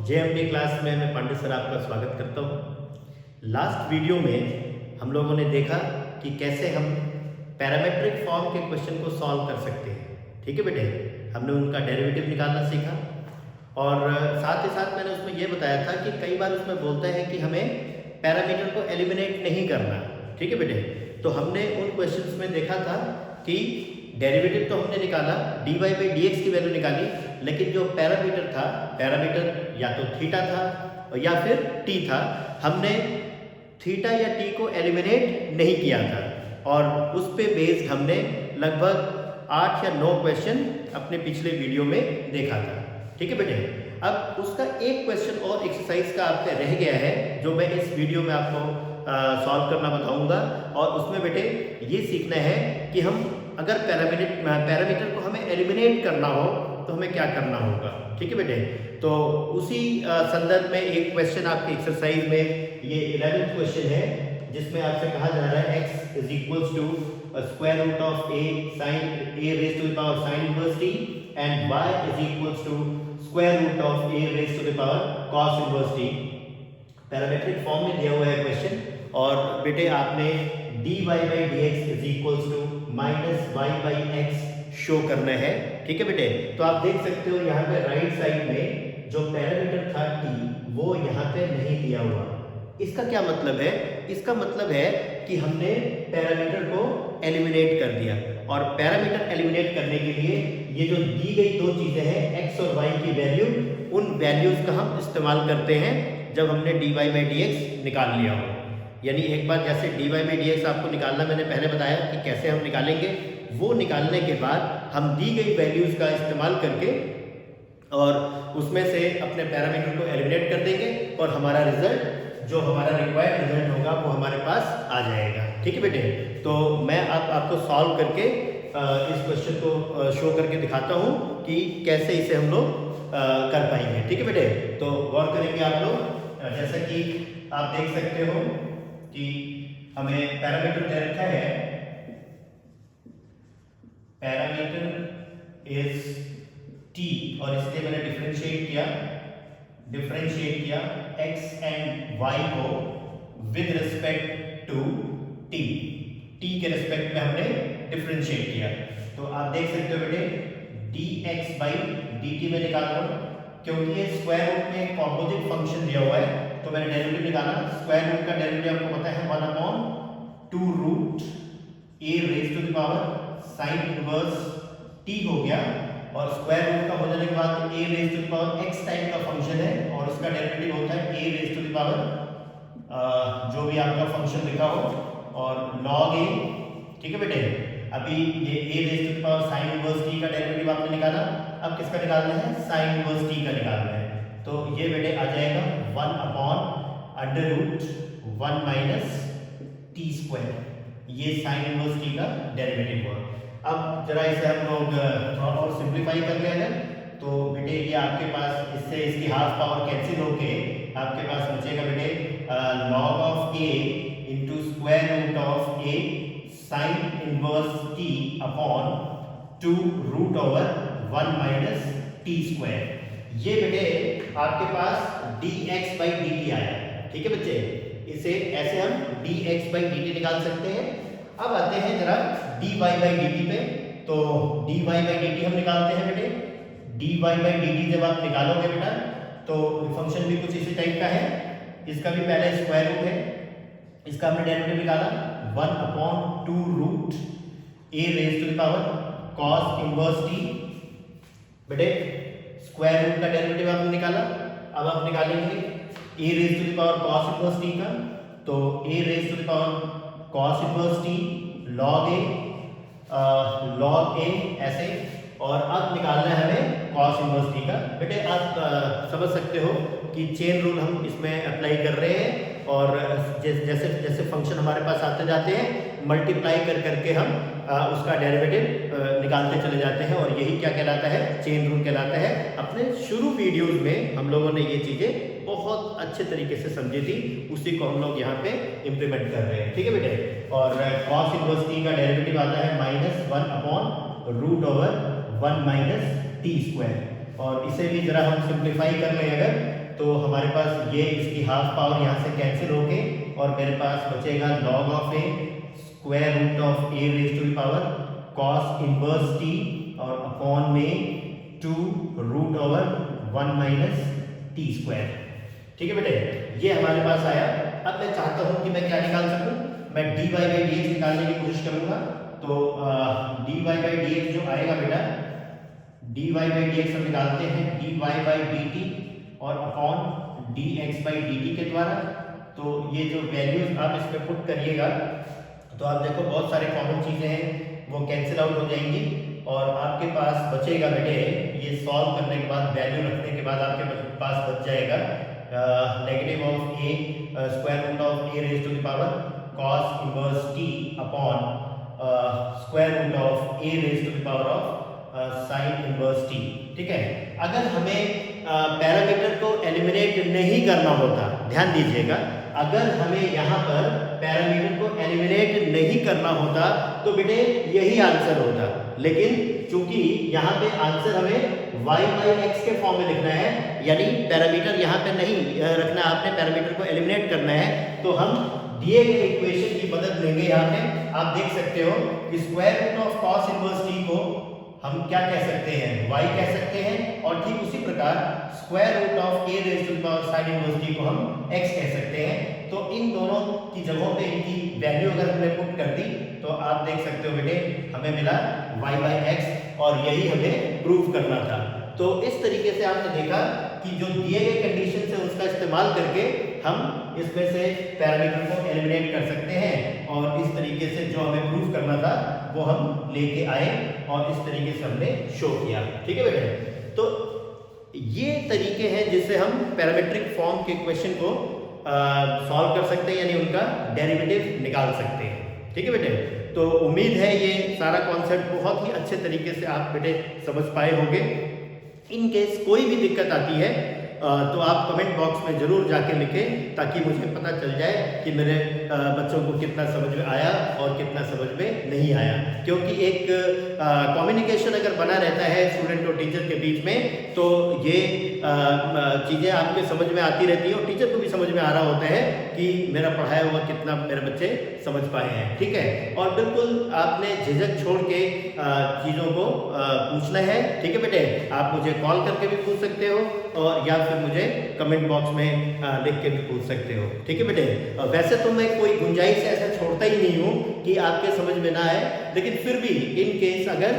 JMD class में मैं Pandey sir आपका स्वागत करता हूँ। लास्ट वीडियो में हम लोगों ने देखा कि कैसे हम पैरामेट्रिक फॉर्म के क्वेश्चन को सॉल्व कर सकते हैं। ठीक है बेटे, हमने उनका डेरिवेटिव निकालना सीखा और साथ ही साथ मैंने उसमें ये बताया था कि कई बार उसमें बोलता है कि हमें पैरामीटर को एलिमिनेट नहीं करना। ठीक है बेटे, तो हमने उन क्वेश्चंस में देखा था कि डेरिवेटिव तो हमने निकाला, dy बाई डी एक्स की वैल्यू निकाली, लेकिन जो पैरामीटर था, पैरामीटर या तो थीटा था या फिर t था, हमने थीटा या t को एलिमिनेट नहीं किया था और उस पे बेस्ड हमने लगभग 8 या 9 क्वेश्चन अपने पिछले वीडियो में देखा था। ठीक है बेटे, अब उसका एक क्वेश्चन और एक्सरसाइज का आपका रह गया है जो मैं इस वीडियो में आपको सॉल्व करना बताऊंगा और उसमें बेटे ये सीखना है कि हम अगर पैरामीटर को हमें एलिमिनेट करना हो तो हमें क्या करना होगा। ठीक है बेटे, तो उसी संदर्भ में एक क्वेश्चन आपके एक्सरसाइज में ये 11th क्वेश्चन है जिसमें आपसे कहा जा रहा है x is equals to square root of a sin a raise to the power sin inverse t and y is equals to square root of a raise to the power cos inverse t। Parametric form में दिया हुआ है question और बेटे आपने dy by d x is equals to minus y by x show करना है। ठीक है बेटे, तो आप देख सकते हो यहाँ पे राइट साइड में जो पैरामीटर था t वो यहाँ पे नहीं दिया हुआ। इसका क्या मतलब है? इसका मतलब है कि हमने पैरामीटर को एलिमिनेट कर दिया और पैरामीटर एलिमिनेट करने के लिए ये जो दी गई दो चीजें हैं x और y की वैल्यू, उन वैल्यूज का हम इस्तेमाल करते हैं जब हमने dy बाई डी एक्स निकाल लिया हो। यानी एक बार जैसे dy बाई डी एक्स आपको निकालना मैंने पहले बताया कि कैसे हम निकालेंगे, वो निकालने के बाद हम दी गई वैल्यूज का इस्तेमाल करके और उसमें से अपने पैरामीटर को एलिमिनेट कर देंगे और हमारा रिजल्ट, जो हमारा रिक्वायर्ड रिजल्ट होगा वो हमारे पास आ जाएगा। ठीक है बेटे, तो मैं आपको सॉल्व करके इस क्वेश्चन को शो करके दिखाता हूँ कि कैसे इसे हम लोग कर पाएंगे। ठीक है बेटे, तो गौर करेंगे आप लोग। जैसा कि आप देख सकते हो कि हमें पैरामीटर दे रखा है, पैरामीटर इज t और इसके मैंने डिफरेंशिएट किया x एंड y को विद रिस्पेक्ट टू t के रिस्पेक्ट में हमने डिफरेंशिएट किया। तो आप देख सकते हो बेटे dx बाई dt में निकाल रहा हूं क्योंकि ये स्क्वायर रूट में एक ऑपोजिट फंक्शन दिया हुआ है तो मैंने डेरिवेटिव निकाला। स्क्वायर रूट का डेरिवेटिव आपको पता है 1/2 root a raise to the power sin inverse t हो गया और स्क्वायर रूट का हो जाने के बाद a raise to the power x type का फंक्शन है और उसका डेरिवेटिव होता है a raise to the power जो भी आपका फंक्शन लिखा हो और log a। ठीक है बेटे, अभी ये a raise to the power sin inverse t का डेरिवेटिव आपने निकाला, अब किसका निकालना है? sin इनवर्स t का निकालना है। तो ये बेटे आ जाएगा 1/√1 माइनस टी स्क्वायर, ये sin इनवर्स t का डेरिवेटिव हुआ। अब जरा इसे हम लोग थोड़ा और सिंप्लीफाई कर लेते हैं तो बेटे ये आपके पास इससे इसकी हाफ पावर कैंसिल होके आपके पास बचेगा बेटे log of a into square root of a sin inverse t upon 2 root over 1 minus t square. ये बेटे आपके पास dx बाई dt आया। ठीक है बच्चे, इसे ऐसे हम dx बाई dt निकाल सकते हैं। अब आते हैं जरा dy बाई dt पे, तो dy बाई dt हम निकालते हैं बेटे। dy बाई dt जब आप निकालोगे बेटा तो फंक्शन भी कुछ इसी टाइप का है, इसका भी पहले स्क्वायर रूट है, इसका हमने डेरिवेटिव निकाला 1/2 root a raise to the power cos inverse t। बेटे स्क्वायर रूट का डेरिवेटिव आपने निकाला, अब आप निकालेंगे a raise to the power cos inverse t का, तो a raise to the power cos inverse t log a ऐसे, और अब निकालना है हमें cos इनवर्स t का। बेटे आप समझ सकते हो कि चेन रूल हम इसमें अप्लाई कर रहे हैं और जैसे जैसे फंक्शन हमारे पास आते जाते हैं मल्टीप्लाई कर करके हम उसका डेरिवेटिव निकालते चले जाते हैं और यही क्या कहलाता है? चेन रूल कहलाता है। अपने शुरू वीडियोस में हम लोगों ने ये चीजें बहुत अच्छे तरीके से समझी थी, उसी को हम लोग यहाँ पे इम्प्लीमेंट कर रहे हैं। ठीक है बेटे, और cos इनवर्स t का डेरिवेटिव आता है -1/√1 माइनस टी स्क्वायर। और इसे भी जरा हम सिंप्लीफाई कर लें अगर, तो हमारे पास ये इसकी हाफ पावर यहाँ से कैंसिल होके और मेरे पास बचेगा log of a square root of a raise to the power cos inverse t और अपॉन में 2 root over 1 minus t square. ठीक है बेटे, ये हमारे पास आया। अब मैं चाहता हूं कि मैं क्या निकाल सकूं, मैं dy बाई dx निकालने की कोशिश करूंगा। तो dy बाई dx जो आएगा बेटा, dy बाई dx हम निकालते हैं dy बाई dt और अपॉन dx बाई dt के द्वारा। तो ये जो वैल्यूज आप इसमें पुट करिएगा तो आप देखो बहुत सारे कॉमन चीजें हैं वो कैंसिल आउट हो जाएंगी और आपके पास बचेगा बेटे, ये सॉल्व करने के बाद वैल्यू रखने के बाद आपके पास बच जाएगा negative of a square root of a raise to the power cos inverse t upon square root of a raise to the power of sin inverse t। ठीक है, अगर हमें पैरामीटर को एलिमिनेट नहीं करना होता, ध्यान दीजिएगा, अगर हमें यहाँ पर पैरामीटर को एलिमिनेट नहीं करना होता तो बेटे यही आंसर होता, लेकिन चूंकि यहाँ पे आंसर हमें y बाई एक्स के फॉर्म में लिखना है, यानी पैरामीटर यहाँ पे नहीं रखना, आपने पैरामीटर को एलिमिनेट करना है, तो हम दिए गए इक्वेशन की मदद लेंगे। यहाँ पे आप देख सकते हो कि square root of cos inverse t को हम क्या कह सकते हैं, y कह सकते हैं, और ठीक उसी प्रकार square root of a raise to the power sin inverse t को हम x कह सकते हैं। तो इन दोनों की जगहों पे इनकी वैल्यू अगर हमने पुट कर दी तो आप देख सकते हो बेटे हमें मिला y बाई एक्स और यही हमें प्रूव करना था। तो इस तरीके से आपने देखा कि जो दिए गए कंडीशन है उसका इस्तेमाल करके हम इसमें से पैरामीटर को एलिमिनेट कर सकते हैं और इस तरीके से जो हमें प्रूव करना था वो हम लेके आए और इस तरीके से हमने शो किया। ठीक है बेटे, तो ये तरीके हैं जिससे हम पैरामीट्रिक फॉर्म के क्वेश्चन को सॉल्व कर सकते हैं, यानी उनका डेरिवेटिव निकाल सकते हैं। ठीक है बेटे, तो उम्मीद है ये सारा कॉन्सेप्ट बहुत ही अच्छे तरीके से आप बेटे समझ पाए होंगे। इन केस कोई भी दिक्कत आती है तो आप कमेंट बॉक्स में जरूर जाके लिखें ताकि मुझे पता चल जाए कि मेरे बच्चों को कितना समझ में आया और कितना समझ में नहीं आया, क्योंकि एक कम्युनिकेशन अगर बना रहता है स्टूडेंट और टीचर के बीच में तो ये चीज़ें आपके समझ में आती रहती हैं और टीचर को भी समझ में आ रहा होता है कि मेरा पढ़ाया हुआ कितना मेरे बच्चे समझ पाए हैं। ठीक है, और बिल्कुल आपने झिझक छोड़ के चीज़ों को पूछना है। ठीक है बेटे, आप मुझे कॉल करके भी पूछ सकते हो और या फिर मुझे कमेंट बॉक्स में लिख के भी पूछ सकते हो। ठीक है बेटे, वैसे तो मैं कोई गुंजाइश ऐसा छोड़ता ही नहीं हूँ कि आपके समझ में ना आए, लेकिन फिर भी इन केस अगर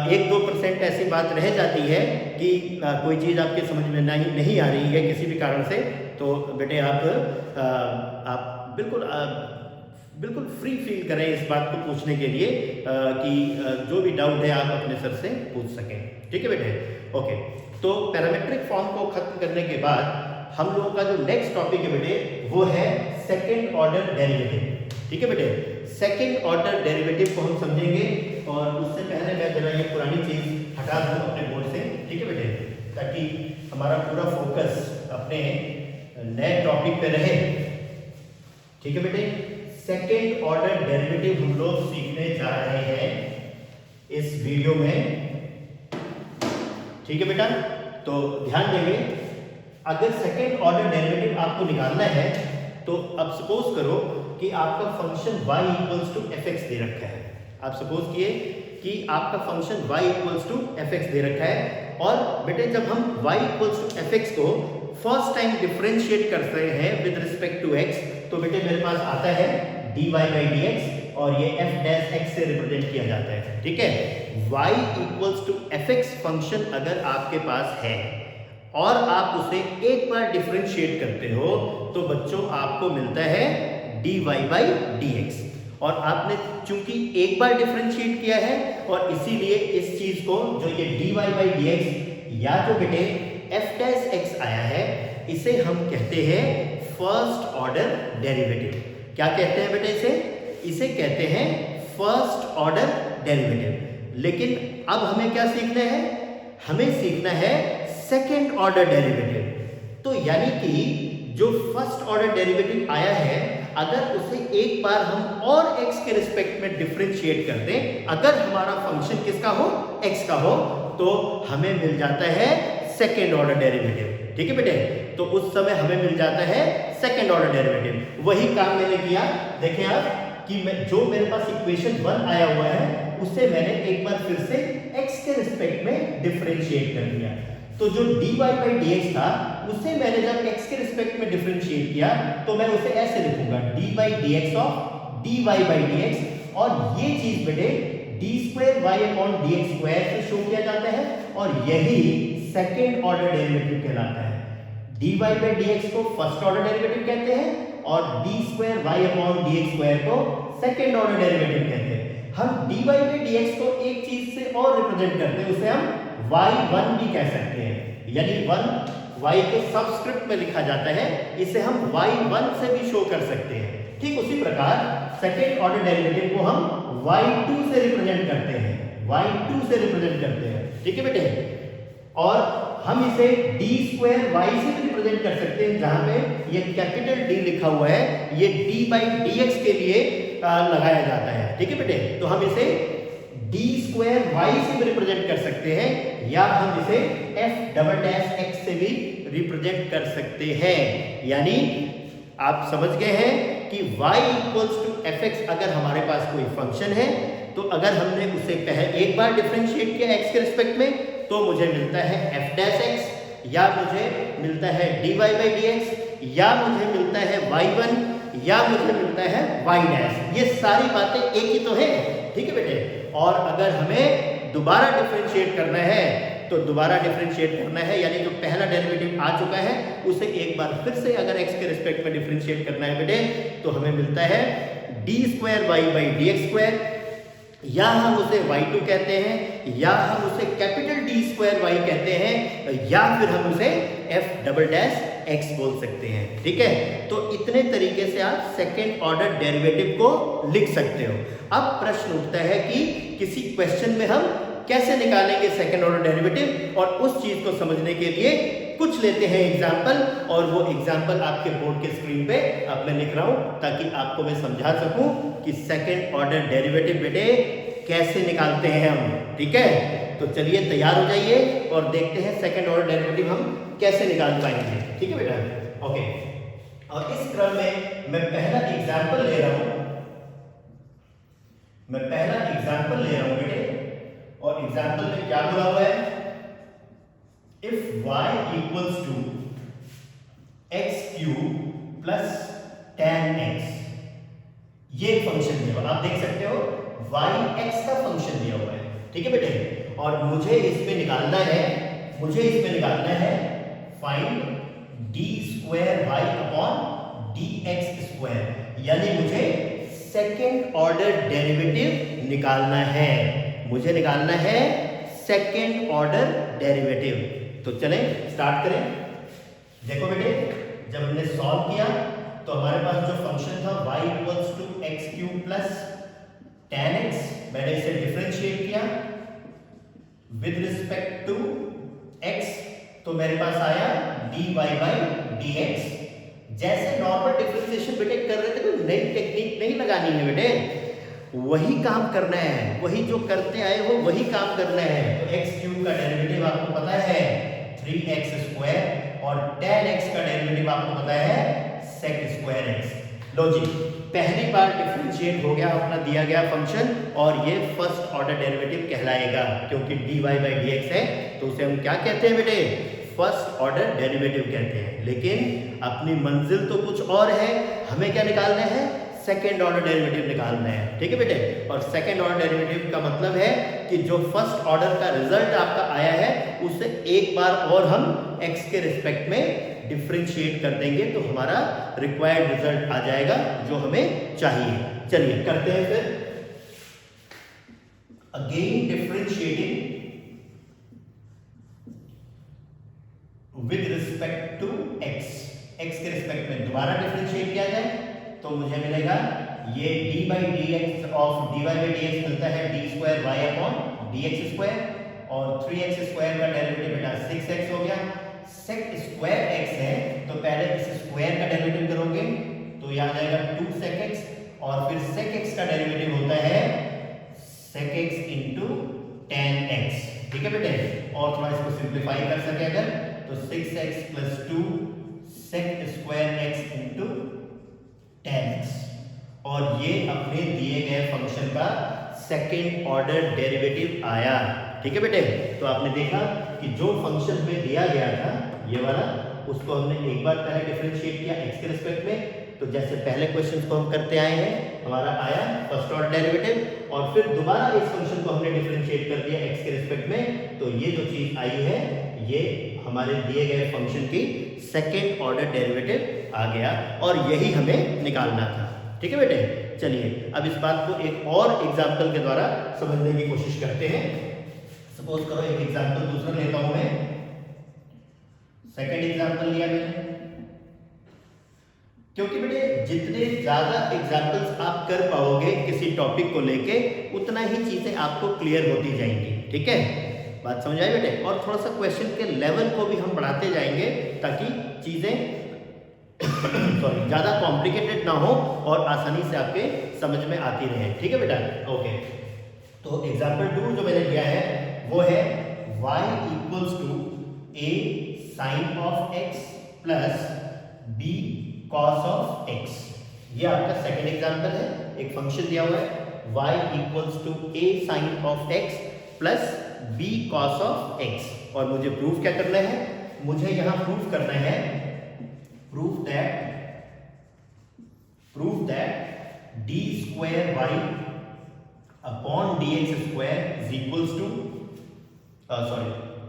1-2% ऐसी बात रह जाती है कि कोई चीज़ आपके समझ में नहीं आ रही है किसी भी कारण से, तो बेटे आप बिल्कुल फ्री फील करें इस बात को पूछने के लिए कि जो भी डाउट है आप अपने सर से पूछ सकें। ठीक है बेटे, ओके। तो पैरामीट्रिक फॉर्म को खत्म करने के बाद हम लोगों का जो नेक्स्ट टॉपिक है बेटे वो है सेकंड ऑर्डर डेरिवेटिव। ठीक है बेटे, सेकंड ऑर्डर डेरिवेटिव को हम समझेंगे और उससे पहले मैं जरा ये पुरानी चीज हटा दूं अपने बोर्ड से। ठीक है बेटे, ताकि हमारा पूरा फोकस अपने नए टॉपिक पे रहे। ठीक है बेटे, सेकंड ऑर्डर डेरिवेटिव हम लोग सीखने जा रहे हैं इस वीडियो में। ठीक है बेटा, तो ध्यान देंगे, अगर सेकंड ऑर्डर डेरिवेटिव आपको निकालना है तो अब सपोज करो कि आपका function y equals to fx दे रखा है। आप सपोज किए कि आपका function y equals to fx दे रखा है और बेटे जब हम y इक्वल्स टू fx को फर्स्ट टाइम डिफरेंशिएट करते हैं विद रिस्पेक्ट टू x, तो बेटे मेरे पास आता है dy बाई dx और ये f डैश x से रिप्रेजेंट किया जाता है। ठीक है, y equals to fx function अगर आपके पास है और आप उसे एक बार डिफरेंशिएट करते हो तो बच्चों आपको मिलता है dy बाई dx, और आपने चूंकि एक बार डिफरेंशिएट किया है और इसीलिए इस चीज को जो ये dy बाई dx या जो बेटे f डैश x आया है इसे हम कहते हैं फर्स्ट ऑर्डर डेरिवेटिव। क्या कहते हैं बेटे इसे कहते हैं फर्स्ट ऑर्डर डेरिवेटिव। लेकिन अब हमें क्या सीखना है, हमें सीखना है सेकेंड ऑर्डर डेरिवेटिव। तो यानी कि जो फर्स्ट ऑर्डर डेरिवेटिव आया है अगर उसे एक बार हम और x के रिस्पेक्ट में डिफरेंशिएट कर दें, अगर हमारा फंक्शन किसका हो, x का हो, तो हमें मिल जाता है सेकेंड ऑर्डर डेरिवेटिव। ठीक है बेटे, तो उस समय हमें मिल जाता है सेकेंड ऑर्डर डेरिवेटिव। वही काम मैंने किया, देखें आप कि जो मेरे पास इक्वेशन 1 आया हुआ है उसे मैंने एक बार फिर से x के रिस्पेक्ट में डिफरेंशिएट कर दिया। तो जो dy by dx था उसे मैंने जब x के रिस्पेक्ट में डिफरेंशिएट किया तो मैं उसे ऐसे लिखूंगा d by dx of dy by dx, और ये चीज बेटे d square y upon dx square से शो किया जाता है और यही सेकेंड ऑर्डर डेरिवेटिव कहलाता है। dy by dx को फर्स्ट ऑर्डर डेरिवेटिव कहते हैं और d square y upon dx square को सेकेंड ऑर्डर डेरिवेटिव कहते हैं। हम dy by dx को एक चीज से और रिप्रेजेंट करते हैं, उसे हम y1 भी कह सकते हैं, यानी 1 y के सबस्क्रिप्ट में लिखा जाता है, इसे हम y1 से भी शो कर सकते हैं। ठीक उसी प्रकार सेकेंड ऑर्डर डेरिवेटिव को हम y2 से रिप्रेजेंट करते हैं, y2 से रिप्रेजेंट करते हैं। ठीक है बेटे, और हम इसे d स्क्वायर y से भी रिप्रेजेंट कर सकते हैं, जहां पे ये कैपिटल D लिखा हुआ है, ये d by dx के लिए लगाया जाता है। ठीक है बेटे, तो हम इसे d स्क्वायर y से भी रिप्रेजेंट कर सकते हैं, या हम इसे f डबल डैश x से भी रिप्रेजेंट कर सकते हैं। यानी आप समझ गए हैं कि y इक्वल्स टू fx अगर हमारे पास कोई फंक्शन है तो अगर हमने उसे पहले एक बार डिफरेंशिएट किया x के रिस्पेक्ट में तो मुझे मिलता है f डैश x, या मुझे मिलता है dy by dx, या मुझे मिलता है y1, या मुझे मिलता है y डैश। ये सारी बातें एक ही तो है। ठीक है बेटे, और अगर हमें दोबारा डिफरेंशिएट करना है तो दोबारा डिफरेंशिएट करना है, यानी जो पहला डेरिवेटिव आ चुका है उसे एक बार फिर से अगर x के रिस्पेक्ट में डिफरेंशिएट करना है बेटे तो हमें मिलता है d square y by dx square, या हम उसे y2 कहते हैं, या हम उसे कैपिटल D स्क्वायर y कहते हैं, या फिर हम उसे f डबल डैश x बोल सकते हैं। ठीक है, तो इतने तरीके से आप सेकेंड ऑर्डर डेरिवेटिव को लिख सकते हो। अब प्रश्न उठता है कि किसी क्वेश्चन में हम कैसे निकालेंगे सेकेंड ऑर्डर डेरिवेटिव, और उस चीज को समझने के लिए कुछ लेते हैं एग्जाम्पल, और वो एग्जाम्पल आपके बोर्ड के स्क्रीन पे अब मैं लिख रहा हूं ताकि आपको मैं समझा सकूं कि सेकेंड ऑर्डर डेरिवेटिव बेटे कैसे निकालते हैं हम। ठीक है, तो चलिए तैयार हो जाइए और देखते हैं सेकेंड ऑर्डर डेरिवेटिव हम कैसे निकाल पाएंगे। ठीक है बेटा, ओके। और इस क्रम में मैं पहला एग्जाम्पल ले रहा हूं, बेटे, और एग्जाम्पल में क्या बोला हुआ है, if y equals to x cube plus tan x, ये फंक्शन दिया हुआ, आप देख सकते हो y x का फंक्शन दिया हुआ है। ठीक है बेटे, और मुझे इसमें निकालना है find d square y upon dx square, यानी मुझे सेकेंड ऑर्डर डेरिवेटिव निकालना है, सेकेंड ऑर्डर डेरिवेटिव। तो चलें स्टार्ट करें। देखो बेटे, जब हमने सॉल्व किया तो हमारे पास जो फंक्शन था y equals to x cube plus tan x, मैंने इसे डिफरेंशिएट किया विद रिस्पेक्ट टू x, तो मेरे पास आया dy by dx। जैसे नॉर्मल डिफरेंशिएशन बेटे कर रहे थे, कोई नई टेक्निक नहीं लगानी है बेटे, वही काम करना है, वही जो करते आए हो वही काम करना है। तो एक्स क्यूब का डेरिवेटिव आपको पता है 3x स्क्वायर, और tan x का डेरिवेटिव आपको पता है sec स्क्वायर x। लो जी, पहली बार डिफरेंशिएट हो गया अपना दिया गया फंक्शन, और ये फर्स्ट ऑर्डर डेरिवेटिव कहलाएगा, क्योंकि dy by dx है तो उसे हम क्या कहते हैं बेटे, फर्स्ट ऑर्डर डेरिवेटिव कहते हैं। लेकिन अपनी मंजिल तो कुछ और है, हमें क्या निकालना है, सेकेंड ऑर्डर डेरिवेटिव निकालना है। ठीक है बेटे, और सेकेंड ऑर्डर डेरिवेटिव का मतलब है कि जो फर्स्ट ऑर्डर का रिजल्ट आपका आया है उसे एक बार और हम x के रिस्पेक्ट में डिफरेंशिएट कर देंगे तो hमारा रिक्वायर्ड रिजल्ट आ जाएगा जो हमें चाहिए। चलिए करते हैं फिर। Again differentiating with respect to x के रिस्पेक्ट में दोबारा डिफरेंशिएट किया जाए तो मुझे मिलेगा ये d by dx of dy by dx मिलता है d square y upon dx square, और 3x स्क्वायर का डेरिवेटिव बेटा 6x हो गया। sec स्क्वायर x है तो पहले इस स्क्वायर का डेरिवेटिव करोगे तो ये आ जाएगा 2 sec x, और फिर sec x का डेरिवेटिव होता है sec x into tan x। ठीक है बेटे। और थोड़ा इसको सिंप्लीफाई कर सके अगर तो 6x + 2 sec² x × 10x, और ये अपने दिए गए फंक्शन का सेकेंड ऑर्डर डेरिवेटिव आया। ठीक है बेटे। तो आपने देखा कि जो फंक्शन में दिया गया था ये वाला, उसको हमने एक बार पहले डिफरेंशिएट किया x के रिस्पेक्ट में, तो जैसे पहले क्वेश्चन को हम करते आए हैं हमारा आया फर्स्ट ऑर्डर डेरिवेटिव, और फिर दोबारा इस फंक्शन को हमने डिफरेंशिएट कर दिया x के रिस्पेक्ट में, तो ये जो चीज आई है ये हमारे दिए गए फंक्शन की सेकेंड ऑर्डर डेरिवेटिव आ गया, और यही हमें निकालना था। ठीक है बेटे। चलिए अब इस बात को एक और एग्जाम्पल के द्वारा समझने की कोशिश करते हैं। सपोज करो एक एग्जाम्पल दूसरा लेता हूं मैं, सेकेंड एग्जाम्पल लिया मैंने, क्योंकि बेटे जितने ज्यादा एग्जाम्पल्स आप कर पाओगे किसी टॉपिक को लेके उतना ही चीजें आपको क्लियर होती जाएंगी। ठीक है, बात समझ आई बेटे। और थोड़ा सा क्वेश्चन के लेवल को भी हम बढ़ाते जाएंगे ताकि चीजें सॉरी ज्यादा कॉम्प्लिकेटेड ना हो और आसानी से आपके समझ में आती रहे। ठीक है बेटा। ओके, तो एग्जाम्पल 2 जो मैंने लिया है वो है y = a sin of x plus b cos of x। ये आपका सेकेंड एग्जाम्पल है। एक फंक्शन दिया हुआ है y = a sin of x plus b cos of x, और मुझे प्रूफ क्या करना है, मुझे यहां प्रूफ करना है prove that d² y upon dx² is equals to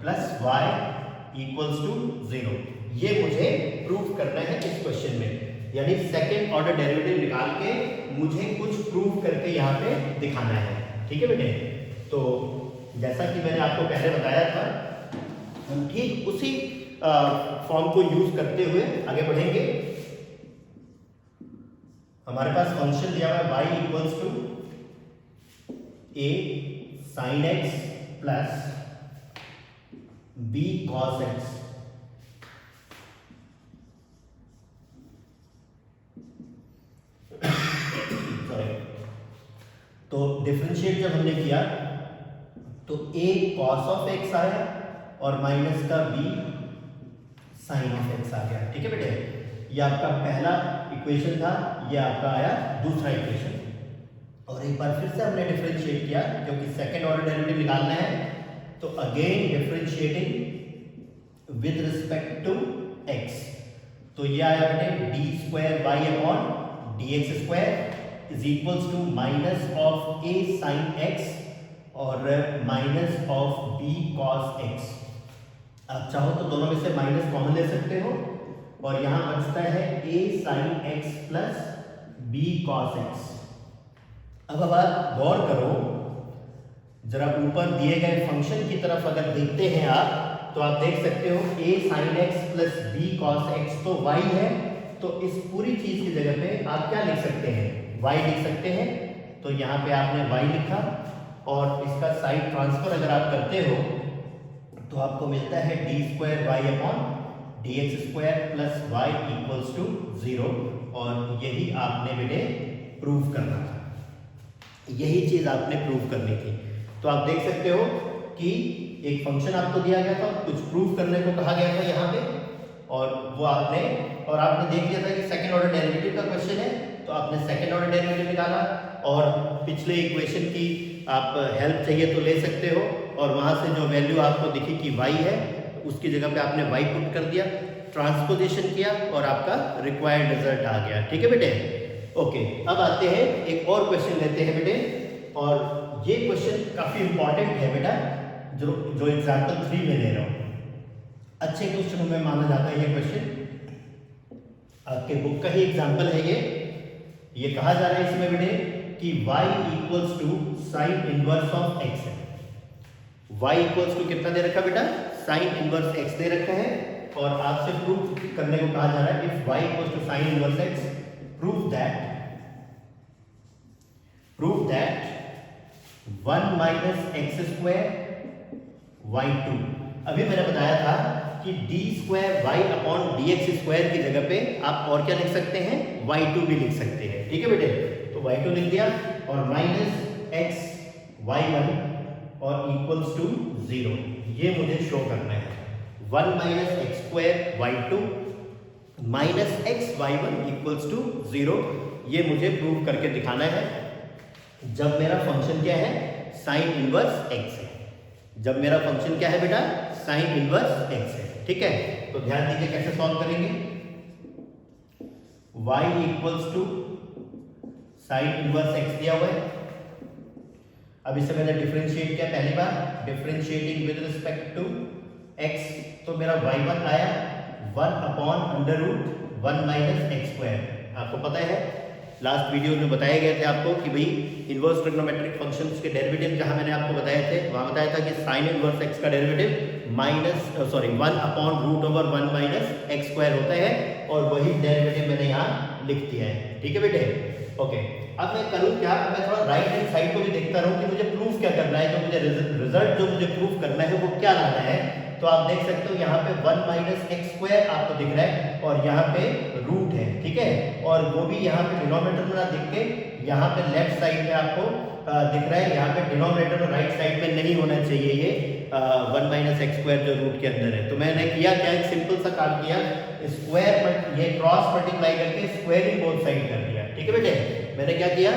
plus y equals to 0। ये मुझे प्रूफ करना है इस क्वेश्चन में, यानी सेकेंड ऑर्डर डेरिवेटिव निकाल के मुझे कुछ प्रूफ करके यहाँ पे दिखाना है। ठीक है बेटे। तो जैसा कि मैंने आपको पहले बताया था, हम ठीक उसी फॉर्म को यूज करते हुए आगे बढ़ेंगे। हमारे पास फंक्शन दिया हुआ है y = a sin x plus b cos x। तो डिफरेंशिएट जब हमने किया तो a cos of x आया और माइनस का b sin of x आ गया। ठीक है बेटे, ये आपका पहला इक्वेशन था, ये आपका आया दूसरा इक्वेशन। और एक बार फिर से हमने डिफरेंशिएट किया क्योंकि सेकेंड ऑर्डर डेरिवेटिव निकालना है, तो again differentiating with respect to x, तो ये आया बेटे d² y upon dx² is equals to minus of a sin x और minus of b cos x। आप चाहो तो दोनों में से माइनस कॉमन ले सकते हो, और यहां बचता है a sin x plus b cos x। अब आप गौर करो, जरा ऊपर दिए गए फंक्शन की तरफ अगर देखते हैं आप, तो आप देख सकते हो a sin x plus b cos x तो y है, तो इस पूरी चीज की जगह पे आप क्या लिख सकते हैं, y लिख सकते हैं। तो यहाँ पे आपने y लिखा, और इसका साइड ट्रांसफर अगर आप करते हो तो आपको मिलता है d² y upon dx² plus y equals to 0, और यही आपने बेटे प्रूव करना था, यही चीज आपने प्रूव करनी थी। तो आप देख सकते हो कि एक फंक्शन आपको दिया गया था, कुछ प्रूव करने को कहा गया था यहाँ पे, और वो आपने देख लिया था कि सेकंड ऑर्डर डेरिवेटिव का क्वेश्चन है, तो आपने सेकंड ऑर्डर डेरिवेटिव निकाला, और पिछले इक्वेशन की आप हेल्प चाहिए तो ले सकते हो, और वहां से जो वैल्यू आपको दिखी कि y है उसकी जगह पे आपने y पुट कर दिया, ट्रांसपोजिशन किया, और आपका रिक्वायर्ड रिजल्ट आ गया। ठीक है बेटे। ओके, अब आते हैं एक और क्वेश्चन लेते हैं बेटे, और ये क्वेश्चन काफी इंपॉर्टेंट है बेटा, जो एग्जाम्पल 3 में ले रहा हूं। अच्छे क्वेश्चनों में माना जाता है ये क्वेश्चन, आपके बुक का ही एग्जाम्पल है ये कहा जा रहा है इसमें बेटे कि y equals to sin inverse of x है। y equals to कितना दे रखा बेटा, sin inverse x दे रखा है, और आपसे प्रूफ करने को कहा जा रहा है if y equals to sin inverse x, prove that 1 minus x² y2। अभी मैंने बताया था कि d² y upon dx² की जगह पे आप और क्या लिख सकते हैं, y2 भी लिख सकते हैं। ठीक है बेटे, तो y2 लिख दिया, और माइनस x y1 और इक्वल्स टू 0, ये मुझे शो करना है। 1 minus x square y two minus x y one equals to 0, ये मुझे प्रूव करके दिखाना है जब मेरा फंक्शन क्या है, साइन इनवर्स एक्स है। जब मेरा फंक्शन क्या है बेटा, साइन इनवर्स एक्स है। ठीक है, तो ध्यान दीजिए कैसे सॉल्व करेंगे। y equals to sine inverse x दिया हुआ है। अब इसे मैंने डिफरेंशिएट किया, पहली बार differentiating with respect to x, तो मेरा y1 आया 1 upon under root 1 minus x square. आपको पता है लास्ट वीडियो में बताए गए थे आपको कि भाई इनवर्स ट्रिग्नोमेट्रिक फंक्शंस के डेरिवेटिव जहां मैंने आपको बताए थे, वहां बताया था कि साइन इनवर्स x का derivative 1 upon root over 1 minus x square होता है, और वही डेरिवेटिव मैंने यहाँ लिख दिया है। ठीक है बेटे, ओके। अब मैं करूँ क्या, मैं थोड़ा राइट हैंड साइड को भी देखता रहूँ कि मुझे प्रूफ क्या करना है, तो मुझे रिजल्ट जो मुझे प्रूफ करना है वो क्या लाना है। तो आप देख सकते हो यहाँ पे 1 माइनस एक्स स्क्वायर आपको दिख रहा है, और यहाँ पे रूट है। ठीक है, और वो भी यहाँ पे डिनोमिनेटर में ना दिख के यहाँ पे लेफ्ट साइड में आपको दिख रहा है, यहाँ पे डिनोमिनेटर में राइट साइड में नहीं होना चाहिए ये 1 माइनस एक्स स्क्वायर जो रूट के अंदर है। तो मैंने किया क्या, एक सिंपल सा काम किया, स्क्वायर पर ये क्रॉस मल्टीप्लाई करके स्क्वायरिंग बोथ साइड कर दिया। ठीक है बेटे, मैंने क्या किया,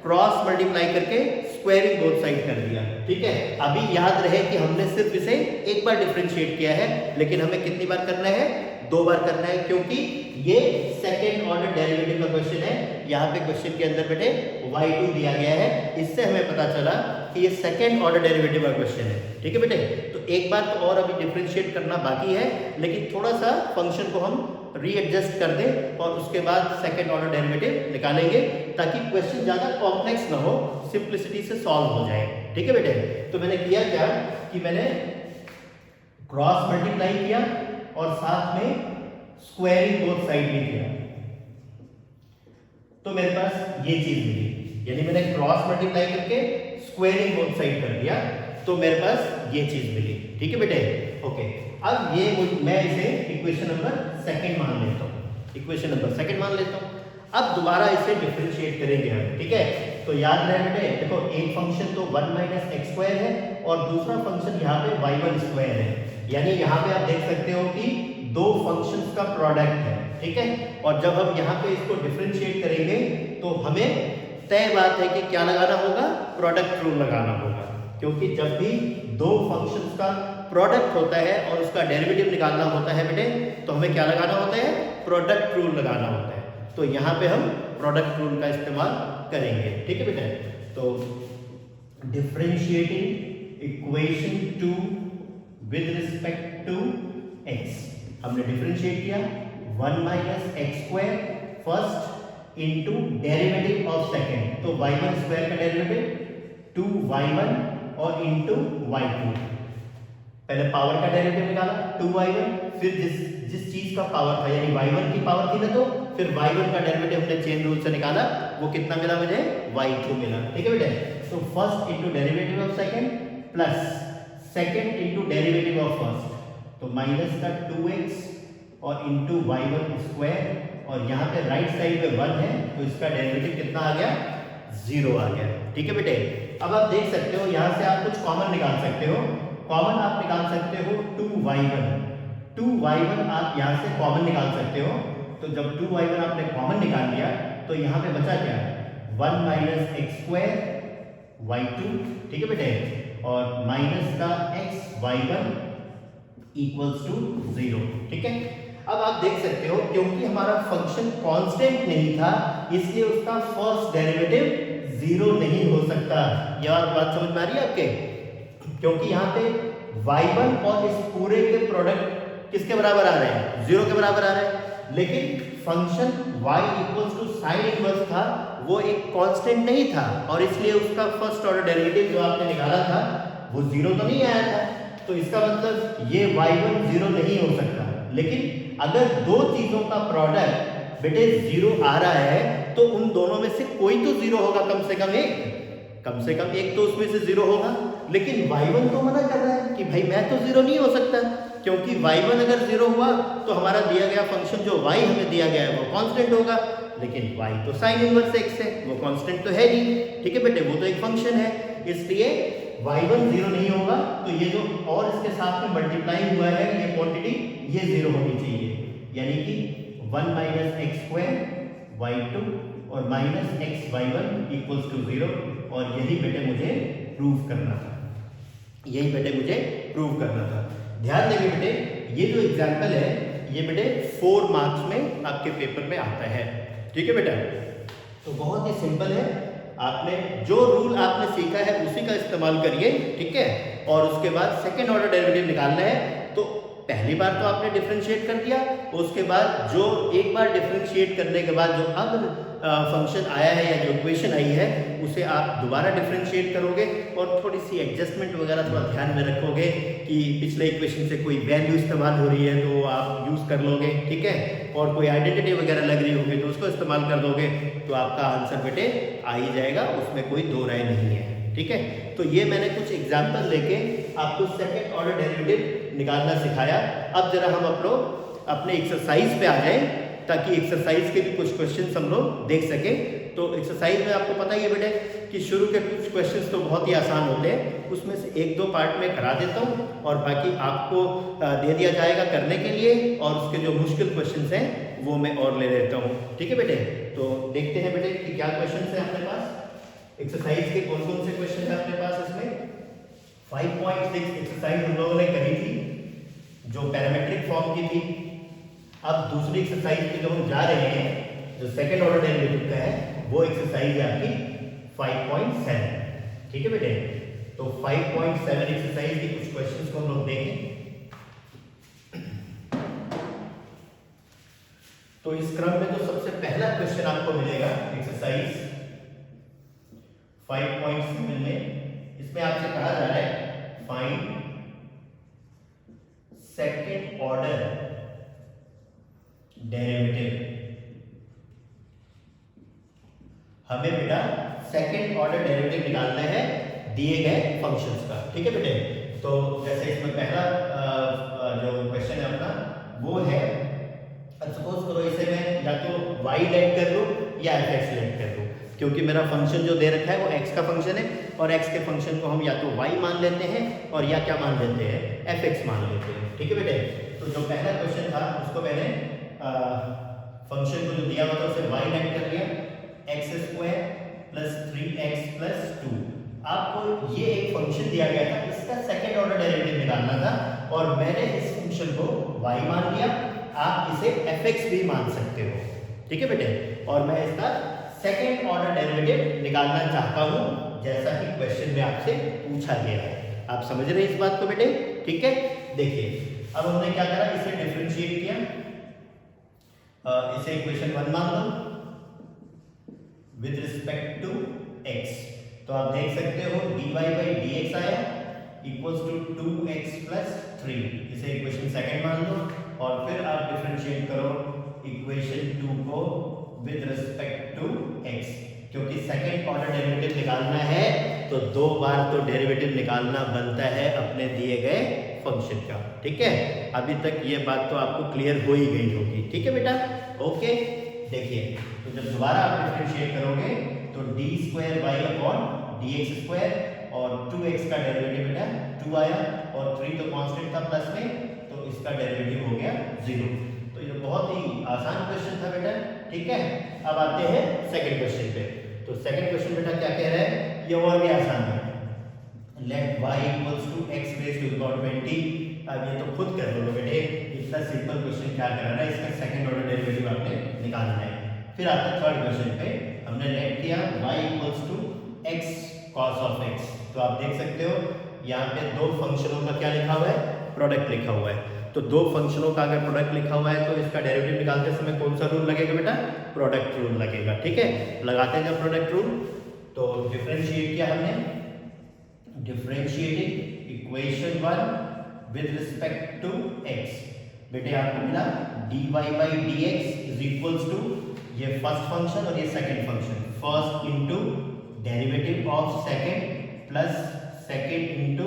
क्रॉस मल्टीप्लाई करके स्क्वायरिंग बोथ साइड कर दिया। ठीक है, अभी याद रहे कि हमने सिर्फ इसे एक बार डिफरेंशिएट किया है, लेकिन हमें कितनी बार करना है, 2 बार करना है, क्योंकि ये सेकंड ऑर्डर डेरिवेटिव का क्वेश्चन है। यहाँ पे क्वेश्चन के अंदर बेटे y2 दिया गया है, इससे हमें पता चला कि ये सेकंड ऑर्डर डेरिवेटिव का क्वेश्चन है। ठीक है बेटे, तो एक बार तो और अभी डिफरेंशिएट करना बाकी है, लेकिन थोड़ा सा फंक्शन को हम रीएडजस्ट कर दें और उसके बाद सेकंड ऑर्डर डेरिवेटिव निकालेंगे, ताकि क्वेश्चन ज़्यादा कॉम्प्लेक्स ना हो, सिंप्लिसिटी से सॉल्व हो जाए। ठीक है बेटे, तो मैंने किया क्या कि मैंने क्रॉस मल्टीप्लाई किया और साथ में स्क्वायरिंग बोथ साइड भी किया, तो मेरे पास ये चीज मिली, यानी मैंने क्रॉस मल्टीप्लाई करके स्क्वायरिंग बोथ साइड कर दिया, तो मेरे पास ये चीज मिली। ठीक है बेटे, ओके। अब ये मैं इसे इक्वेशन नंबर सेकंड मान लेता हूँ, इक्वेशन नंबर सेकंड मान लेता हूँ। अब दोबारा इसे डिफरेंशिएट करेंगे हम। ठीक है, तो याद रहे बेटे, देखो एक फंक्शन तो 1 माइनस एक्स स्क्वायर है और दूसरा फंक्शन यहाँ पे y1 स्क्वायर है, यानी यहाँ पे आप देख सकते हो कि दो फंक्शंस का प्रोडक्ट है। ठीक है, और जब हम यहाँ पे इसको डिफरेंशिएट करेंगे तो हमें तय बात है कि क्या लगाना होगा, प्रोडक्ट रूल लगाना होगा, क्योंकि जब भी दो फंक्शंस का प्रोडक्ट होता है और उसका डेरिवेटिव निकालना होता है बेटे, तो हमें क्या लगाना होता है, प्रोडक्ट रूल लगाना होता है। तो यहाँ पे हम प्रोडक्ट रूल का इस्तेमाल करेंगे। ठीक है बेटे, तो differentiating equation 2 with respect to x, हमने डिफरेंशिएट किया 1 minus x square first into derivative of second, तो y1 स्क्वायर का डेरिवेटिव 2y1 और इनटू y2, पहले पावर का डेरिवेटिव निकाला 2y1, फिर जिस चीज का पावर था, यानी y1 की पावर थी ना, तो फिर y1 का डेरिवेटिव हमने चेन रूल से निकाला, वो कितना मिला मुझे, y2 मिला। ठीक है बेटे, तो first into derivative of second plus second into derivative of first, तो माइनस का 2x और इंटू y1 स्क्वायर, और यहाँ पे राइट साइड में 1 है, तो इसका डेरिवेटिव कितना आ गया, 0 आ गया। ठीक है बेटे, अब आप देख सकते हो यहाँ से आप कुछ कॉमन निकाल सकते हो, कॉमन आप निकाल सकते हो 2y1 आप यहाँ से कॉमन निकाल सकते हो। तो जब 2y1 आपने कॉमन निकाल लिया, तो यहाँ पे बचा क्या, 1 माइनस एक्स स्क्वायर y2। ठीक है बेटे, और माइनस का x y1 इक्वल्स टू 0। ठीक है, अब आप देख सकते हो क्योंकि हमारा फंक्शन कांस्टेंट नहीं था, इसलिए उसका फर्स्ट डेरिवेटिव 0 नहीं हो सकता। यह बात समझ में आ रही है आपके, क्योंकि यहाँ पे y1 और इस पूरे के प्रोडक्ट किसके बराबर आ रहे हैं, 0 के बराबर आ रहे हैं, लेकिन function y equals to sine inverse था, वो एक कांस्टेंट नहीं था, और इसलिए उसका फर्स्ट ऑर्डर डेरिवेटिव जो आपने निकाला था वो 0 तो नहीं आया था। तो इसका मतलब ये y1 0 नहीं हो सकता, लेकिन अगर दो चीजों का प्रोडक्ट बेटे 0 आ रहा है, तो उन दोनों में से कोई तो 0 होगा, कम से कम एक तो उसमें से 0 होगा। लेकिन y1 तो मना कर रहा है कि भाई मैं तो 0 नहीं हो सकता, क्योंकि y1 अगर 0 हुआ तो हमारा दिया गया फंक्शन जो y हमें दिया गया है वो कांस्टेंट होगा, लेकिन y तो साइन इनवर्स x है, वो कांस्टेंट तो है नहीं। ठीक है बेटे, वो तो एक फंक्शन है, इसलिए y1 0 नहीं होगा, तो ये जो और इसके साथ में मल्टीप्लाई हुआ है ये क्वांटिटी ये 0 होनी चाहिए, यानी कि 1 माइनस एक्स स्क्वायर y2 और minus x y1 equals to 0। और यही बेटे मुझे प्रूव करना था, यही बेटे मुझे प्रूव करना था। ध्यान देंगे बेटे, ये जो एग्जाम्पल है ये बेटे 4 मार्क्स में आपके पेपर में आता है। ठीक है बेटा, तो बहुत ही सिंपल है, आपने जो रूल आपने सीखा है उसी का इस्तेमाल करिए। ठीक है, और उसके बाद सेकेंड ऑर्डर डेरिवेटिव निकालना है, तो पहली बार तो आपने डिफरेंशिएट कर दिया, उसके बाद जो एक बार डिफरेंशिएट करने के बाद जो अब फंक्शन आया है या जो इक्वेशन आई है उसे आप दोबारा डिफरेंशिएट करोगे और थोड़ी सी एडजस्टमेंट वगैरह थोड़ा ध्यान में रखोगे कि पिछले इक्वेशन से कोई वैल्यू इस्तेमाल हो रही है तो आप यूज़ कर लोगे। ठीक है, और कोई आइडेंटिटी वगैरह लग रही होगी तो उसको इस्तेमाल कर दोगे, तो आपका आंसर बेटे आ ही जाएगा, उसमें कोई दो राय नहीं है। ठीक है, तो ये मैंने कुछ एग्जाम्पल लेके आपको सेकेंड ऑर्डर डेरिवेटिव निकालना सिखाया। अब जरा हम अपने एक्सरसाइज पे आ जाएं, ताकि एक्सरसाइज के भी कुछ क्वेश्चंस हम लोग देख सकें। तो एक्सरसाइज में आपको पता ही है बेटे कि शुरू के कुछ क्वेश्चंस तो बहुत ही आसान होते हैं, उसमें से एक दो पार्ट में करा देता हूँ और बाकी आपको दे दिया जाएगा करने के लिए, और उसके जो मुश्किल क्वेश्चंस हैं वो मैं और ले लेता हूँ। ठीक है बेटे, तो देखते हैं बेटे कि क्या क्वेश्चन है अपने पास, एक्सरसाइज के कौन कौन से क्वेश्चन है अपने पास। इसमें 5.6 एक्सरसाइज हम लोगों ने करी थी जो पैरामेट्रिक फॉर्म की थी। अब दूसरी एक्सरसाइज पे जो हम जा रहे हैं जो सेकेंड ऑर्डर डेरिवेटिव का है वो एक्सरसाइज है आपकी 5.7। ठीक है बेटे, तो 5.7 एक्सरसाइज के कुछ क्वेश्चंस को हम लोग देखें। तो इस क्रम में जो सबसे पहला क्वेश्चन आपको मिलेगा एक्सरसाइज 5.7 में, इसमें आपसे कहा जा रहा है फाइंड सेकेंड ऑर्डर डेरिवेटिव। हमें बेटा सेकेंड ऑर्डर डेरिवेटिव निकालना है दिए गए फंक्शंस का। ठीक है बेटे, तो जैसे इसमें पहला जो क्वेश्चन है अपना वो है, सपोज करो इसे मैं या तो y लेट कर लूं या fx लेट कर लूं, क्योंकि मेरा फंक्शन जो दे रखा है वो x का फंक्शन है और x के फंक्शन को हम या तो y मान लेते हैं और या क्या मान लेते हैं, fx मान लेते हैं। ठीक है बेटे, तो जो पहला क्वेश्चन था उसको मैंने फंक्शन को जो दिया हुआ था उसे y लेट कर लिया, x square plus 3x plus 2। आपको ये एक फंक्शन दिया गया था, इसका सेकेंड ऑर्डर डेरिवेटिव निकालना था और मैंने इस फंक्शन को y मान लिया, आप इसे fx भी मान सकते हो। ठीक है बेटे, और मैं इसका सेकेंड ऑर्डर डेरिवेटिव निकालना चाहता हूं जैसा कि क्वेश्चन में आपसे पूछा गया है। आप समझ रहे हैं इस बात को बेटे? ठीक है, देखिए अब हमने क्या करा, इसे डिफरेंशिएट किया, इसे इक्वेशन 1 मान लो विद रिस्पेक्ट टू x। तो आप देख सकते हो dy बाई dx आया इक्वल्स टू 2x प्लस 3, इसे इक्वेशन सेकंड मान लो और फिर आप डिफरेंशिएट करो इक्वेशन 2 को विद रिस्पेक्ट टू x, क्योंकि सेकंड ऑर्डर डेरिवेटिव निकालना है तो दो बार तो डेरिवेटिव निकालना बनता है अपने दिए गए फंक्शन का। ठीक है, अभी तक ये बात तो आपको क्लियर हो ही गई होगी। ठीक है बेटा, ओके। देखिए तो जब दोबारा आप डिफरेंशिएट करोगे तो D square by upon d x square और 2x का डेरिवेटिव बेटा 2 आया और 3 तो कांस्टेंट था प्लस में, तो इसका डेरिवेटिव हो गया 0। तो ये बहुत ही आसान क्वेश्चन था बेटा। ठीक है, अब आते हैं सेकंड क्वेश्चन पे। तो सेकंड क्वेश्चन बेटा क्या कह रहा है, ये और भी आसान है, let y equals to x raise to the power 20। अब ये तो खुद कर लो बेटे, इतना सिंपल क्वेश्चन क्या कर रहा है, इसका सेकंड ऑर्डर डेरिवेटिव आपने निकालना है। फिर आता है थर्ड क्वेश्चन पे, हमने लेट किया y equals to x cos of x। तो आप देख सकते हो यहाँ पे दो फंक्शनों का क्या लिखा हुआ है, प्रोडक्ट लिखा हुआ है। तो दो फंक्शनों का अगर प्रोडक्ट लिखा हुआ है तो इसका डेरिवेटिव निकालते समय कौन सा रूल लगेगा बेटा, प्रोडक्ट रूल लगेगा। ठीक है, लगाते हैं जब प्रोडक्ट रूल, तो डिफरेंशिएट किया हमने, differentiating equation 1 with respect to x। बेटे आपको मिला dy by dx is equals to ये फर्स्ट फंक्शन और ये second function, first into derivative of second plus second into